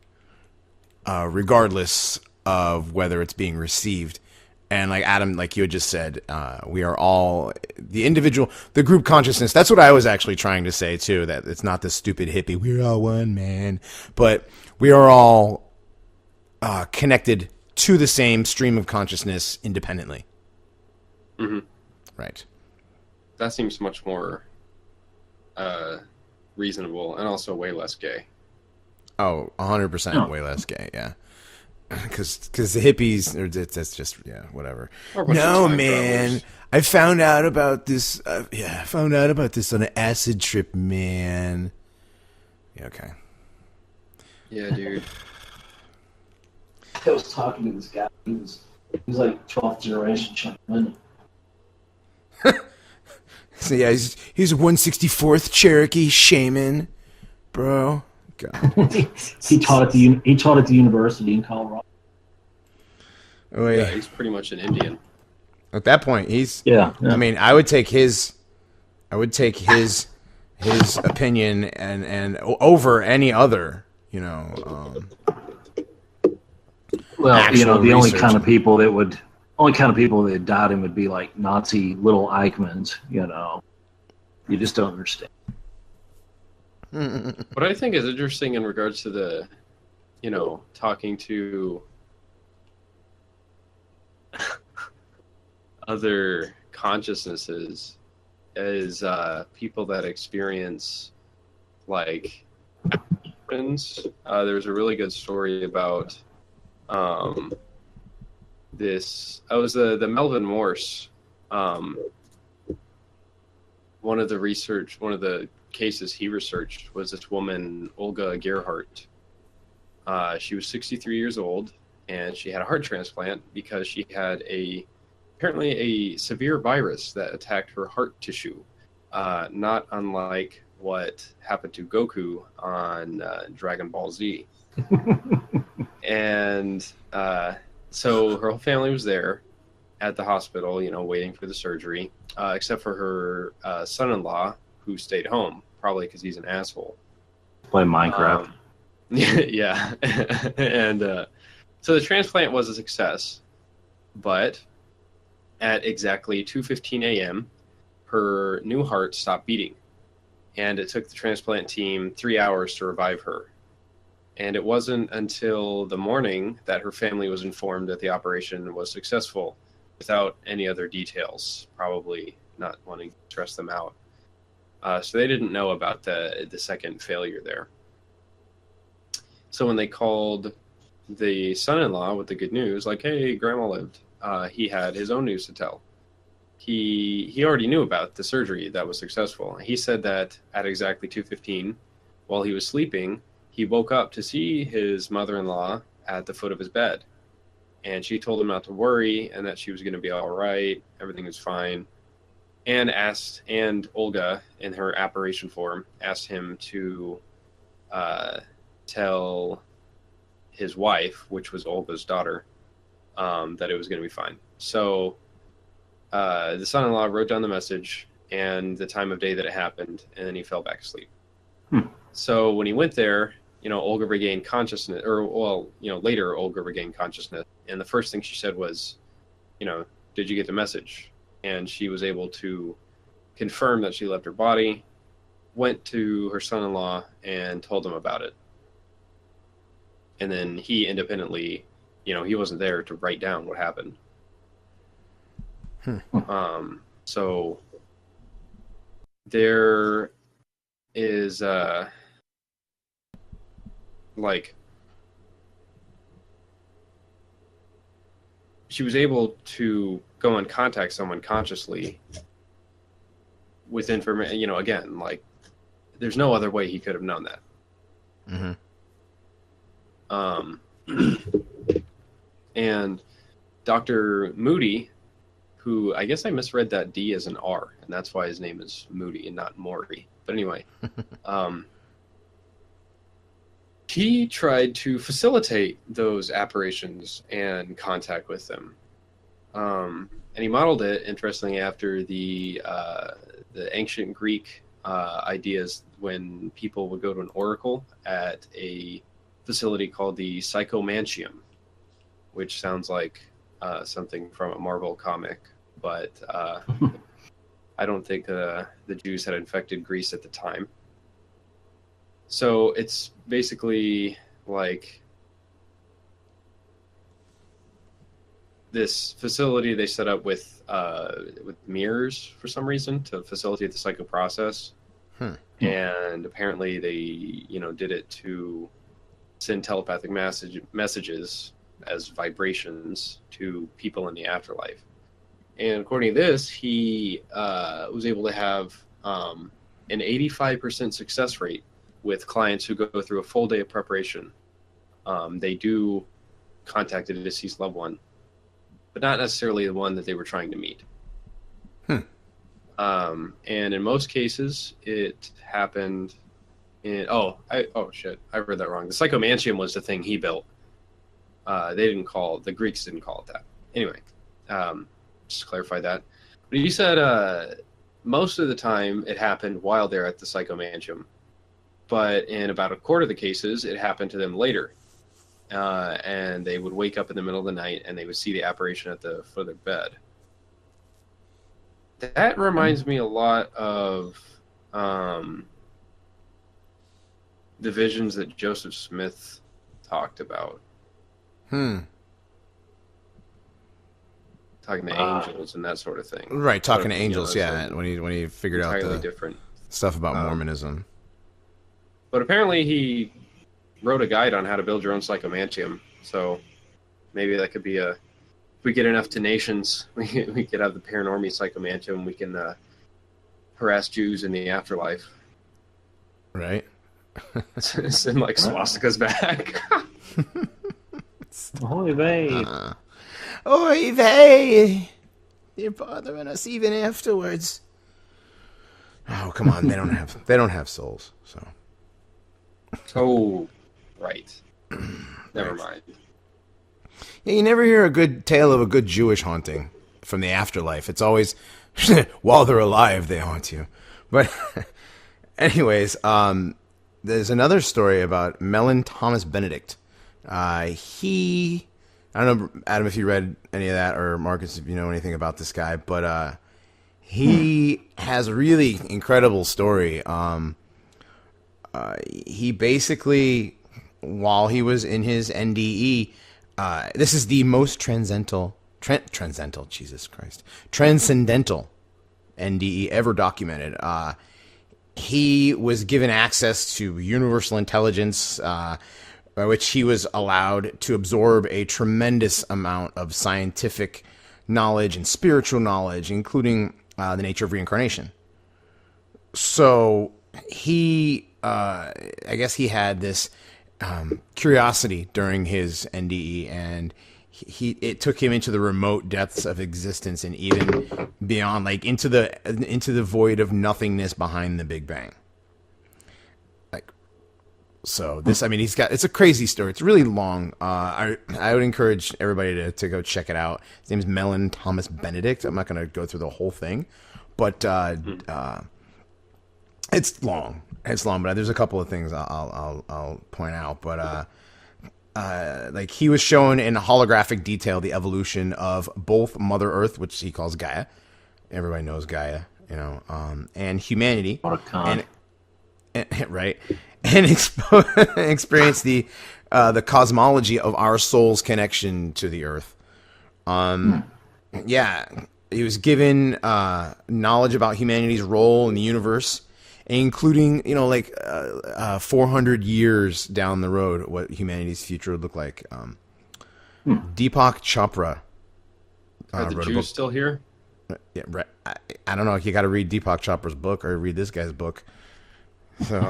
regardless of whether it's being received. And like Adam, like you had just said, we are all the group consciousness. That's what I was actually trying to say too, that it's not this stupid hippie, we're all one man, but we are all connected to the same stream of consciousness independently. Mm-hmm. Right. That seems much more reasonable and also way less gay. Oh, 100% way less gay, yeah. Because the hippies, that's just, whatever. No, man, I found out about this. On an acid trip, man. Yeah, okay. Yeah, dude. I was talking to this guy. He was like 12th generation Chinaman. So yeah, he's a 164th Cherokee shaman, bro. God. he taught at the university in Colorado. Oh yeah, he's pretty much an Indian. At that point, he's yeah. I mean, I would take his opinion and over any other, well, the only kind of people that doubt him would be like Nazi little Eichmanns. You just don't understand. What I think is interesting in regards to the, talking to other consciousnesses is people that experience like there's a really good story about this. I was the Melvin Morse. One of the cases he researched was this woman, Olga Gerhardt. She was 63 years old, and she had a heart transplant because she had apparently a severe virus that attacked her heart tissue, not unlike what happened to Goku on Dragon Ball Z. And so her whole family was there at the hospital, waiting for the surgery, except for her son-in-law, who stayed home, probably because he's an asshole. Play Minecraft. Yeah. And so the transplant was a success, but at exactly 2:15 a.m., her new heart stopped beating. And it took the transplant team 3 hours to revive her. And it wasn't until the morning that her family was informed that the operation was successful, without any other details, probably not wanting to stress them out. So they didn't know about the second failure there. So when they called the son-in-law with the good news, like, hey, grandma lived, he had his own news to tell. He already knew about the surgery that was successful. He said that at exactly 2:15, while he was sleeping, he woke up to see his mother-in-law at the foot of his bed. and she told him not to worry and that she was going to be all right. Everything was fine. And Olga, in her apparition form, asked him to tell his wife, which was Olga's daughter, that it was going to be fine. So the son-in-law wrote down the message and the time of day that it happened, and then he fell back asleep. So when he went there, Olga regained consciousness, later Olga regained consciousness. And the first thing she said was, did you get the message? And she was able to confirm that she left her body, went to her son-in-law and told him about it. And then he independently, he wasn't there to write down what happened. So there is she was able to go and contact someone consciously with information, again, there's no other way he could have known that. And Dr. Moody, who I guess I misread that D as an R, and that's why his name is Moody and not Maury. But anyway, he tried to facilitate those apparitions and contact with them. And he modeled it, interestingly, after the ancient Greek ideas when people would go to an oracle at a facility called the Psychomantium, which sounds like something from a Marvel comic, but I don't think the Jews had infected Greece at the time. So it's basically like this facility they set up with mirrors for some reason to facilitate the psycho process. And apparently they, did it to send telepathic messages as vibrations to people in the afterlife. And according to this, he was able to have an 85% success rate with clients who go through a full day of preparation. They do contact a deceased loved one, but not necessarily the one that they were trying to meet. And in most cases, it happened in... I read that wrong. The Psychomantium was the thing he built. The Greeks didn't call it that. Anyway, just to clarify that. But he said most of the time it happened while they're at the Psychomantium. But in about a quarter of the cases, it happened to them later. And they would wake up in the middle of the night and they would see the apparition at the foot of their bed. That reminds me a lot of the visions that Joseph Smith talked about. Talking to angels and that sort of thing. Right, talking to angels, when he figured out the different stuff about Mormonism. But apparently he wrote a guide on how to build your own Psychomantium. So maybe that could be if we get enough donations, we could have the Paranormies Psychomantium. We can harass Jews in the afterlife. Right. Send swastikas back. Oy vey. Oy vey. They're bothering us even afterwards. Oh, come on. They don't have souls, so. Oh, right. Never mind. Yeah, you never hear a good tale of a good Jewish haunting from the afterlife. It's always while they're alive they haunt you. But anyways, there's another story about Mellon Thomas Benedict. I don't know, Adam, if you read any of that, or Marcus, if you know anything about this guy, but he has a really incredible story. He basically, while he was in his NDE, this is the most transcendental NDE ever documented. He was given access to universal intelligence, by which he was allowed to absorb a tremendous amount of scientific knowledge and spiritual knowledge, including the nature of reincarnation. So he, I guess he had this curiosity during his NDE, and it took him into the remote depths of existence and even beyond, like into the void of nothingness behind the Big Bang. Like, so this, I mean, it's a crazy story. It's really long. I would encourage everybody to go check it out. His name's Mellon Thomas Benedict. I'm not going to go through the whole thing, but it's long. It's long, but there's a couple of things I'll point out. But like he was shown in holographic detail the evolution of both Mother Earth, which he calls Gaia. Everybody knows Gaia, and humanity. What a con. And right, and experience the cosmology of our soul's connection to the Earth. Yeah, he was given knowledge about humanity's role in the universe, including 400 years down the road, what humanity's future would look like. Deepak Chopra. Are the wrote a Jews book. still here? Yeah, right. I don't know. You got to read Deepak Chopra's book or read this guy's book. So,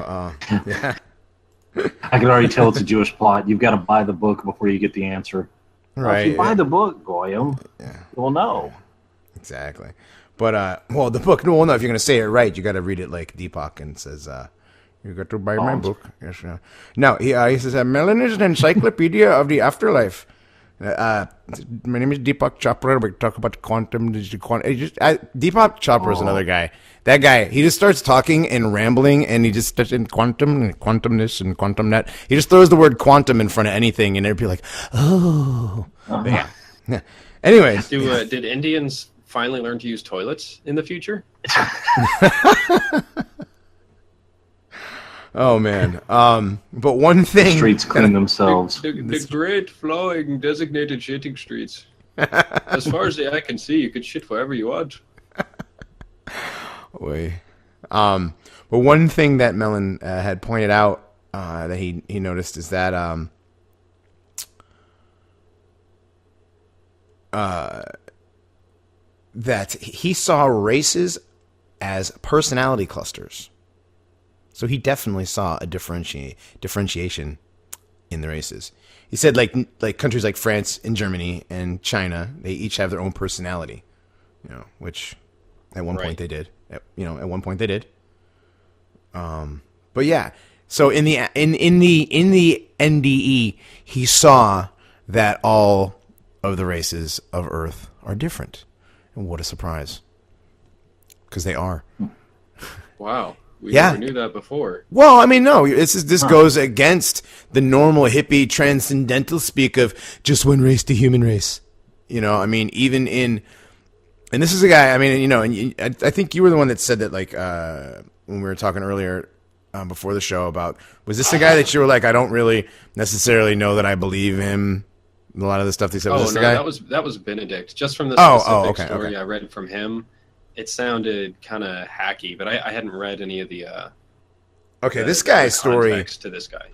yeah. I can already tell it's a Jewish plot. You've got to buy the book before you get the answer. Right. If you buy the book, Goyim, you'll know. Exactly. But, well, the book, no, if you're going to say it right, you got to read it like Deepak and says, you got to buy my book. Yes, no, he says, Mellon is an encyclopedia of the afterlife. My name is Deepak Chopra. We talk about quantum. Deepak Chopra is another guy. That guy, he just starts talking and rambling, and he just starts in quantum and quantum this and quantum that. He just throws the word quantum in front of anything, and it'd be like, oh. Yeah. Anyways. Did Indians finally learn to use toilets in the future? Oh, man. But one thing... The streets clean themselves. The great flowing designated shitting streets. As far as the eye can see, you could shit wherever you want. But one thing that Mellon had pointed out that he noticed is that that he saw races as personality clusters. So he definitely saw a differentiation in the races. He said like countries like France and Germany and China, they each have their own personality, which at one point they did. At one point they did. But yeah, so in the NDE, he saw that all of the races of Earth are different. And what a surprise. Because they are. Wow. We never knew that before. Well, I mean, no. This goes against the normal hippie transcendental speak of just one race to human race. I mean, even in... And this is a guy, I mean, and I think you were the one that said that, like, when we were talking earlier before the show about... Was this the guy that you were like, I don't really necessarily know that I believe him? A lot of the stuff he said. Was this the guy? that was Benedict. Just from the specific story okay. I read from him. It sounded kind of hacky, but I hadn't read any of the this guy's story context to this guy.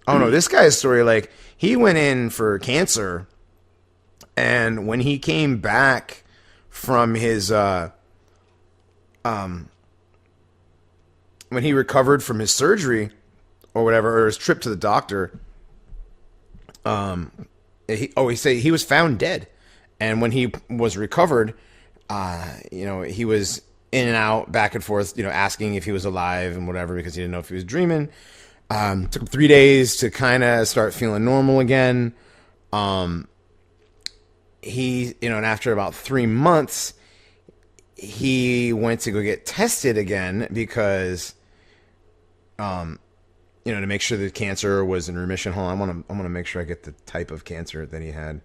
Oh no, this guy's story, like, he went in for cancer, and when he came back from his when he recovered from his surgery or whatever, or his trip to the doctor, he was found dead. And when he was recovered, he was in and out, back and forth, asking if he was alive and whatever, because he didn't know if he was dreaming. Took him 3 days to kind of start feeling normal again. And after about 3 months, he went to go get tested again because, to make sure the cancer was in remission. Hold on, I want to make sure I get the type of cancer that he had.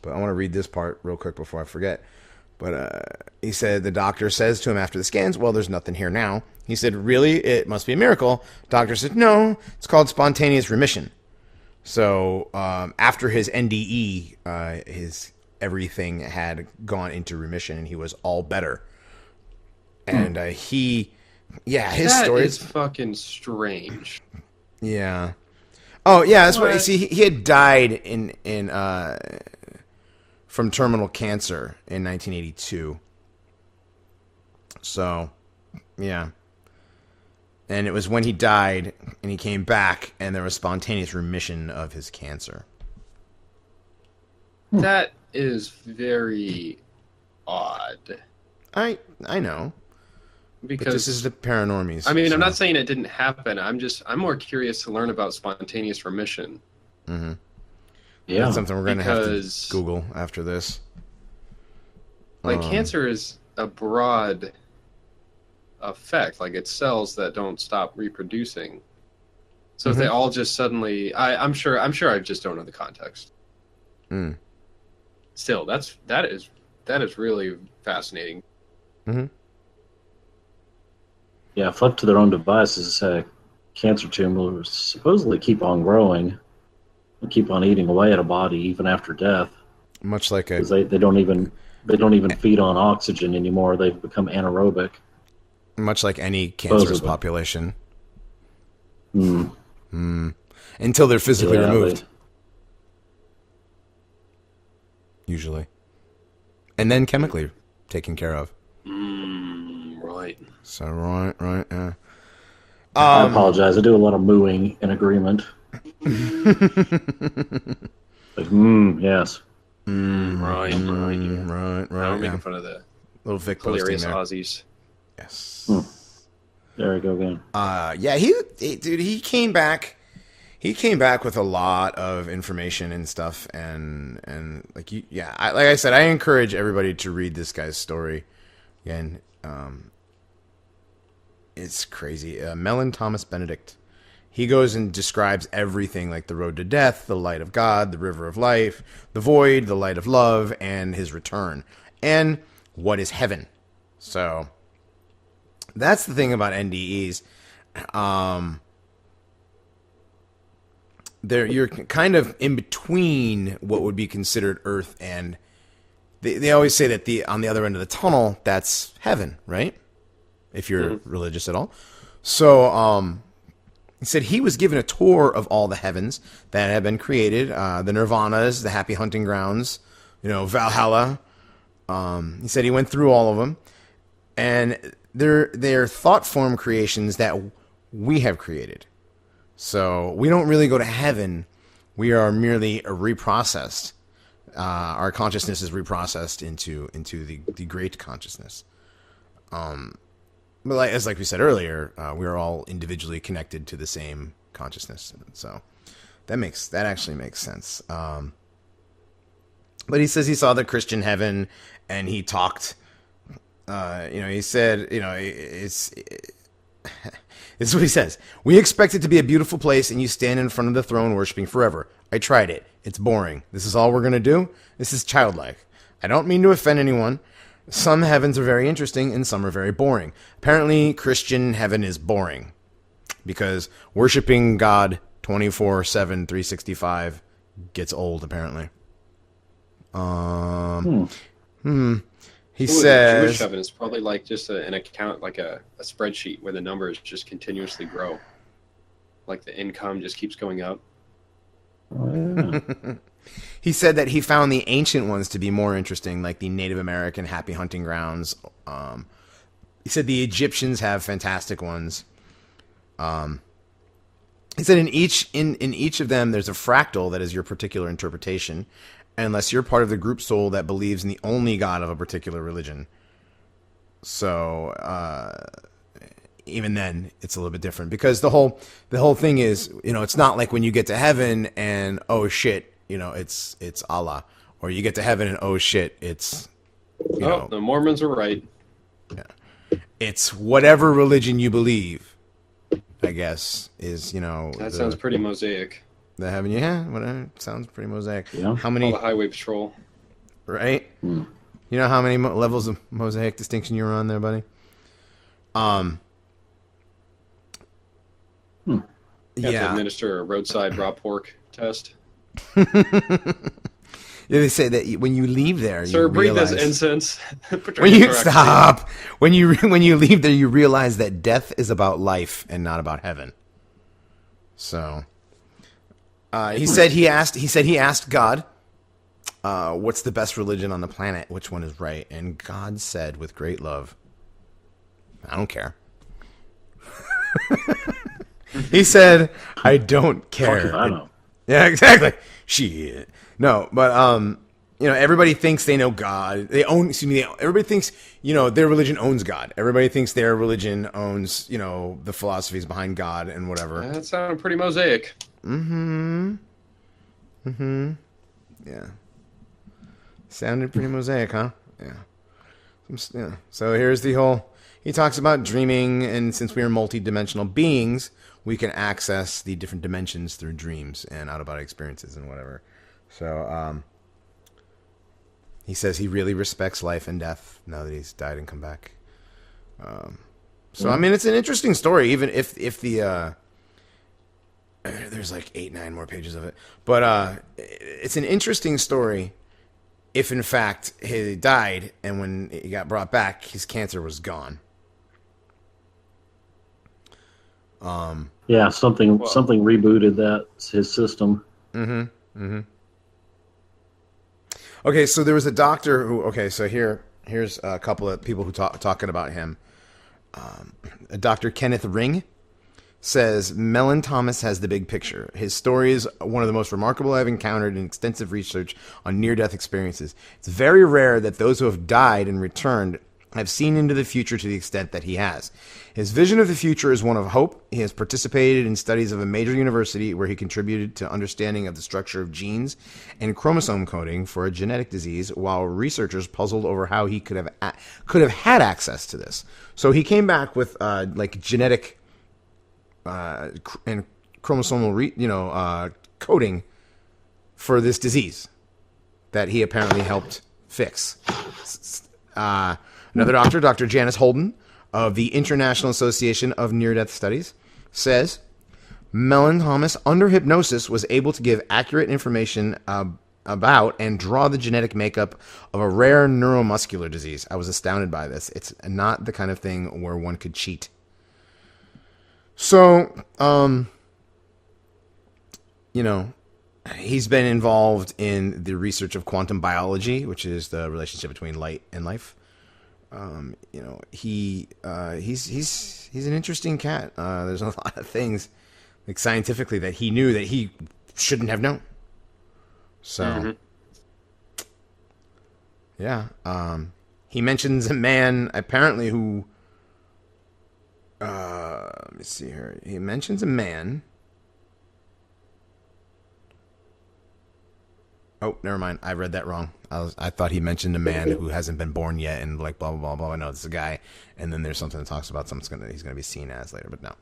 But I want to read this part real quick before I forget. But he said the doctor says to him after the scans, well, there's nothing here now. He said, really? It must be a miracle. Doctor said, no, it's called spontaneous remission. So after his NDE, his everything had gone into remission and he was all better. And his story is fucking strange. Yeah. Oh, yeah, that's what you see. He had died from terminal cancer in 1982. So, yeah. And it was when he died and he came back and there was spontaneous remission of his cancer. That is very odd. I know. Because But this is the Paranormies. I mean, so. I'm not saying it didn't happen. I'm more curious to learn about spontaneous remission. Mm-hmm. Yeah. That's something we're going to have to Because- Google after this. Like cancer is a broad effect. Like it's cells that don't stop reproducing. So if they all just suddenly, I'm sure I just don't know the context. Mm. Still, that is really fascinating. Mm-hmm. Yeah, if left to their own devices, cancer tumors supposedly keep on growing, and keep on eating away at a body even after death. Much like Because they don't even feed on oxygen anymore. They've become anaerobic. any cancerous Supposedly. population. Mm. Until they're physically Yeah, removed. Usually. And then chemically taken care of. Right. So, right, yeah. I apologize. I do a lot of mooing in agreement. Like, yes. Right. Right, I'm yeah. making fun of the Little Vic posting hilarious there. Aussies. Yes. There we go again. Yeah, he came back. He came back with a lot of information and stuff, and like like I said, I encourage everybody to read this guy's story. Again, it's crazy. Mellon Thomas Benedict. He goes and describes everything, like the road to death, the light of God, the river of life, the void, the light of love, and his return, and what is heaven. So that's the thing about NDEs. You're kind of in between what would be considered Earth, and they always say that on the other end of the tunnel, that's heaven, right? If you're religious at all. So he said he was given a tour of all the heavens that have been created, the Nirvanas, the happy hunting grounds, Valhalla. He said he went through all of them, and they're thought form creations that we have created. So we don't really go to heaven. We are merely reprocessed. Our consciousness is reprocessed into the great consciousness. But like we said earlier, we are all individually connected to the same consciousness. So that actually makes sense. But he says he saw the Christian heaven, and he talked. He said, this is what he says. We expect it to be a beautiful place, and you stand in front of the throne worshiping forever. I tried it. It's boring. This is all we're going to do? This is childlike. I don't mean to offend anyone. Some heavens are very interesting, and some are very boring. Apparently, Christian heaven is boring, because worshiping God 24/7, 365 gets old, apparently. He says... Jewish heaven is probably like just an account, like a spreadsheet where the numbers just continuously grow. Like the income just keeps going up. Oh, yeah. He said that he found the ancient ones to be more interesting, like the Native American happy hunting grounds. He said the Egyptians have fantastic ones. He said in each of them, there's a fractal that is your particular interpretation, unless you're part of the group soul that believes in the only God of a particular religion. So even then, it's a little bit different, because the whole thing is, it's not like when you get to heaven and oh shit, it's Allah, or you get to heaven and oh shit, it's The Mormons are right. Yeah. It's whatever religion you believe, I guess, is That sounds pretty mosaic. The heaven, yeah, whatever. Sounds pretty mosaic. Yeah. How All many? the highway patrol. Right? You know how many levels of mosaic distinction you were on there, buddy? You have to Yeah. administer a roadside raw pork test. Yeah, they say that when you leave there, Sir, you breathe realize this incense. when you stop, when you leave there, you realize that death is about life and not about heaven. So, he said he asked God, what's the best religion on the planet? Which one is right? And God said, with great love, I don't care. He said, I don't care. Fuck if I know. Yeah, exactly. Shit. No, but everybody thinks they know God. Everybody thinks, their religion owns God. Everybody thinks their religion owns, the philosophies behind God and whatever. That sounded pretty Mosaic. Yeah. Sounded pretty Mosaic, huh? Yeah. So here's the whole, he talks about dreaming, and since we are multi-dimensional beings, we can access the different dimensions through dreams and out-of-body experiences and whatever. So, he says he really respects life and death now that he's died and come back. I mean, it's an interesting story, even if the there's like 8-9 more pages of it, but it's an interesting story. If in fact he died, and when he got brought back, his cancer was gone. Yeah, something rebooted his system. Okay, so there was a doctor who. Okay, so here's a couple of people who talking about him. Dr. Kenneth Ring says Mellon Thomas has the big picture. His story is one of the most remarkable I've encountered in extensive research on near-death experiences. It's very rare that those who have died and returned have seen into the future to the extent that he has. His vision of the future is one of hope. He has participated in studies of a major university where he contributed to understanding of the structure of genes and chromosome coding for a genetic disease, while researchers puzzled over how he could have had access to this. So he came back with genetic and chromosomal coding for this disease that he apparently helped fix. Another doctor, Dr. Janice Holden, of the International Association of Near-Death Studies, says Mellon Thomas, under hypnosis, was able to give accurate information about and draw the genetic makeup of a rare neuromuscular disease. I was astounded by this. It's not the kind of thing where one could cheat. So, he's been involved in the research of quantum biology, which is the relationship between light and life. He's an interesting cat. There's a lot of things, like scientifically, that he knew that he shouldn't have known. So, yeah. He mentions a man apparently who. Let me see here. He mentions a man. Oh, never mind. I read that wrong. I thought he mentioned a man who hasn't been born yet, and blah blah blah blah. I know it's a guy, and then there's something that talks about something he's gonna be seen as later, but no.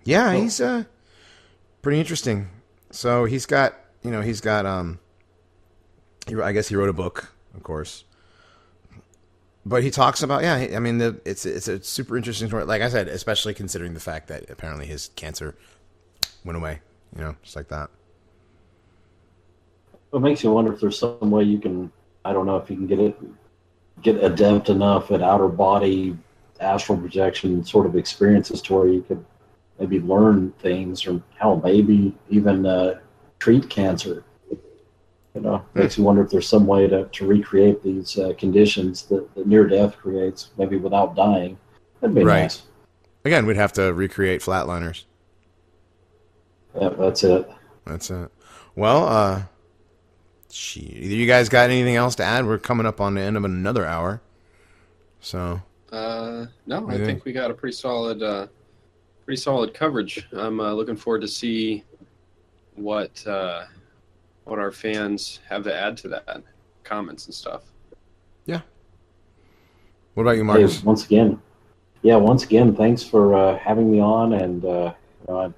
Yeah, he's pretty interesting. So he's got I guess he wrote a book, of course. But he talks about it's a super interesting story. Like I said, especially considering the fact that apparently his cancer went away. Just like that. It makes you wonder if there's some way you can, I don't know if you can get adept enough at outer body astral projection sort of experiences to where you could maybe learn things, or how maybe even treat cancer. Makes you wonder if there's some way to recreate these conditions that near death creates, maybe without dying. That'd be nice. Again, we'd have to recreate flatliners. Yeah, that's it. Well, either you guys got anything else to add? We're coming up on the end of another hour. So. No, I think we got a pretty solid coverage. I'm looking forward to see what our fans have to add to that, comments and stuff. Yeah. What about you, Marcus? Hey, once again, thanks for having me on. And I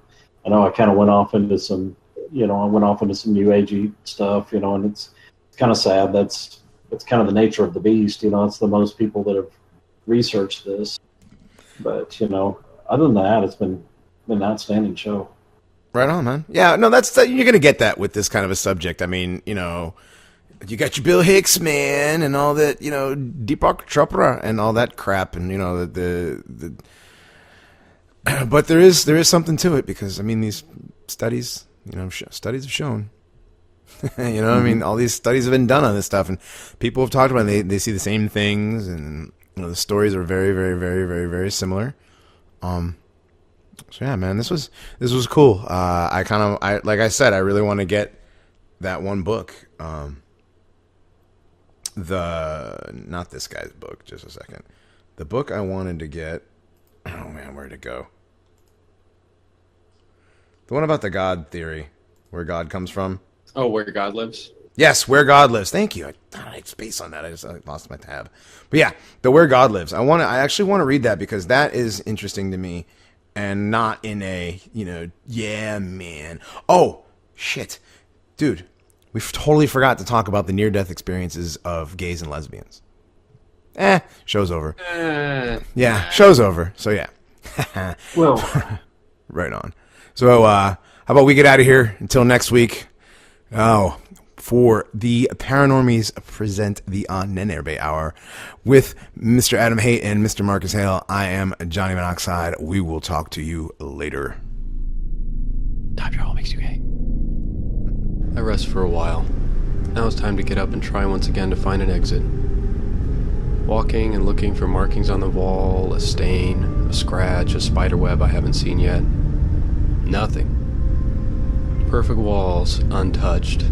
know I kind of went off into some, new agey stuff, and it's kind of sad. That's kind of the nature of the beast. It's the most people that have researched this. But other than that, it's been an outstanding show. Right on, man. Yeah, no, you're gonna get that with this kind of a subject. I mean, you got your Bill Hicks, man, and all that, Deepak Chopra and all that crap, and the but there is something to it, because I mean, these studies, studies have shown, I mean, all these studies have been done on this stuff, and people have talked about it. They see the same things, and the stories are very, very, very, very, very similar. So yeah, man, this was cool. Like I said, I really want to get that one book. not this guy's book. Just a second. The book I wanted to get. Oh man, where'd it go? The one about the God theory, where God comes from. Oh, where God lives? Yes, Where God Lives. Thank you. I had space on that. I lost my tab. But yeah, the Where God Lives. I actually want to read that because that is interesting to me, and not in a, yeah, man. Oh, shit. Dude, we totally forgot to talk about the near-death experiences of gays and lesbians. Show's over. Yeah, show's over. So yeah. Well, right on. So how about we get out of here until next week? Oh, for the Paranormies present the Ahnenerbe Hour with Mr. Adam Haidt and Mr. Marcus Hale. I am Johnny Monoxide. We will talk to you later. Time travel makes you gay. I rest for a while. Now it's time to get up and try once again to find an exit. Walking and looking for markings on the wall, a stain, a scratch, a spider web I haven't seen yet. Nothing. Perfect walls, untouched.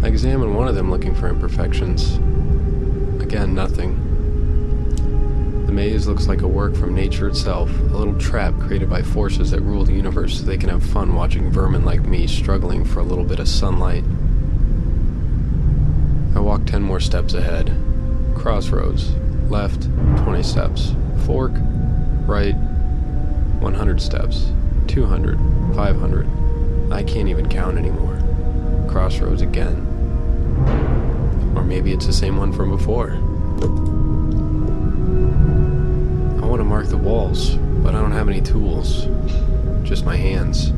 I examine one of them looking for imperfections. Again, nothing. The maze looks like a work from nature itself, a little trap created by forces that rule the universe so they can have fun watching vermin like me struggling for a little bit of sunlight. I walk 10 more steps ahead. Crossroads. Left, 20 steps. Fork. Right, 100 steps. 200, 500. I can't even count anymore. Crossroads again. Or maybe it's the same one from before. I want to mark the walls, but I don't have any tools. Just my hands.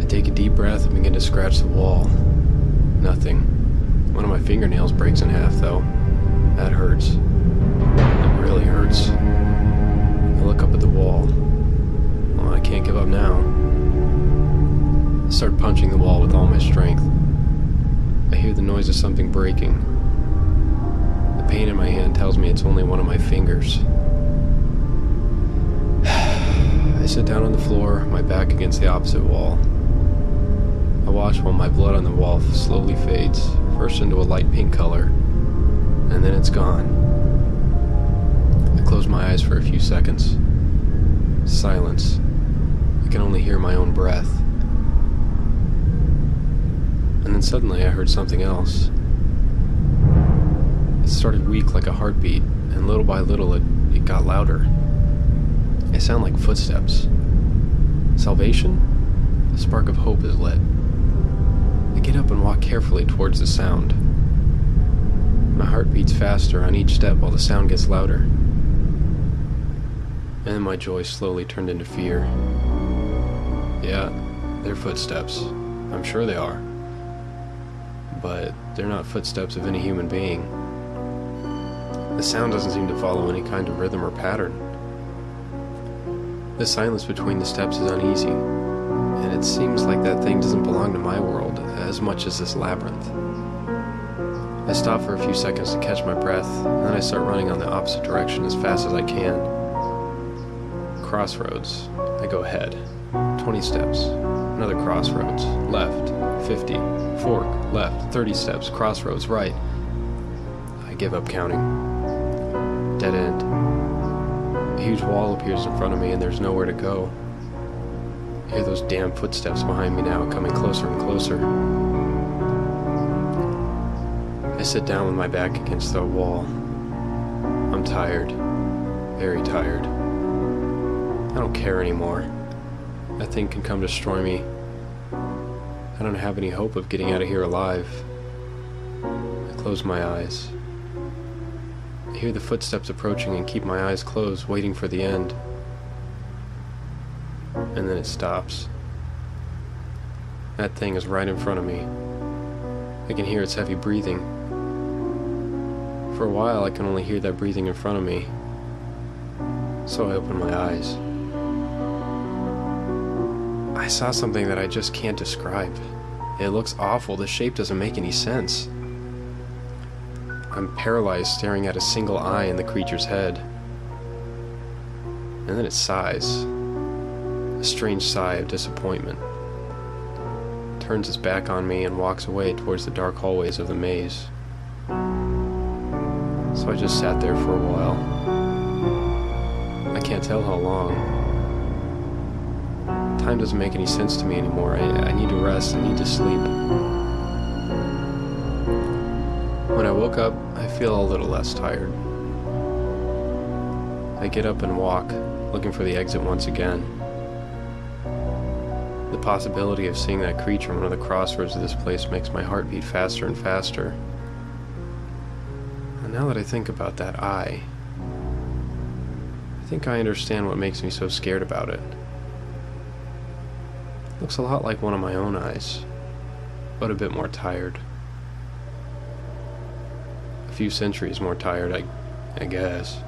I take a deep breath and begin to scratch the wall. Nothing. One of my fingernails breaks in half, though. That hurts. It really hurts. I look up at the wall. Well, I can't give up now. I start punching the wall with all my strength. I hear the noise of something breaking. The pain in my hand tells me it's only one of my fingers. I sit down on the floor, my back against the opposite wall. I watch while my blood on the wall slowly fades, first into a light pink color, and then it's gone. I close my eyes for a few seconds. Silence. I can only hear my own breath. And then suddenly I heard something else. It started weak like a heartbeat, and little by little it got louder. It sounded like footsteps. Salvation? The spark of hope is lit. I get up and walk carefully towards the sound. My heart beats faster on each step while the sound gets louder. And then my joy slowly turned into fear. Yeah, they're footsteps. I'm sure they are. But they're not footsteps of any human being. The sound doesn't seem to follow any kind of rhythm or pattern. The silence between the steps is uneasy, and it seems like that thing doesn't belong to my world as much as this labyrinth. I stop for a few seconds to catch my breath, and then I start running on the opposite direction as fast as I can. Crossroads. I go ahead. 20 steps. Another crossroads. Left. 50. Fork. Left. 30 steps. Crossroads. Right. I give up counting. Dead end. A huge wall appears in front of me and there's nowhere to go. I hear those damn footsteps behind me now, coming closer and closer. I sit down with my back against the wall. I'm tired. Very tired. I don't care anymore. That thing can come destroy me. I don't have any hope of getting out of here alive. I close my eyes. I hear the footsteps approaching and keep my eyes closed, waiting for the end. And then it stops. That thing is right in front of me. I can hear its heavy breathing. For a while, I can only hear that breathing in front of me. So I open my eyes. I saw something that I just can't describe. It looks awful. The shape doesn't make any sense. I'm paralyzed, staring at a single eye in the creature's head. And then it sighs. A strange sigh of disappointment. It turns its back on me and walks away towards the dark hallways of the maze. So I just sat there for a while. I can't tell how long. Time doesn't make any sense to me anymore. I need to rest. I need to sleep. When I woke up, I feel a little less tired. I get up and walk, looking for the exit once again. The possibility of seeing that creature on one of the crossroads of this place makes my heart beat faster and faster. And now that I think about that eye, I think I understand what makes me so scared about it. It looks a lot like one of my own eyes, but a bit more tired. A few centuries more tired, I guess.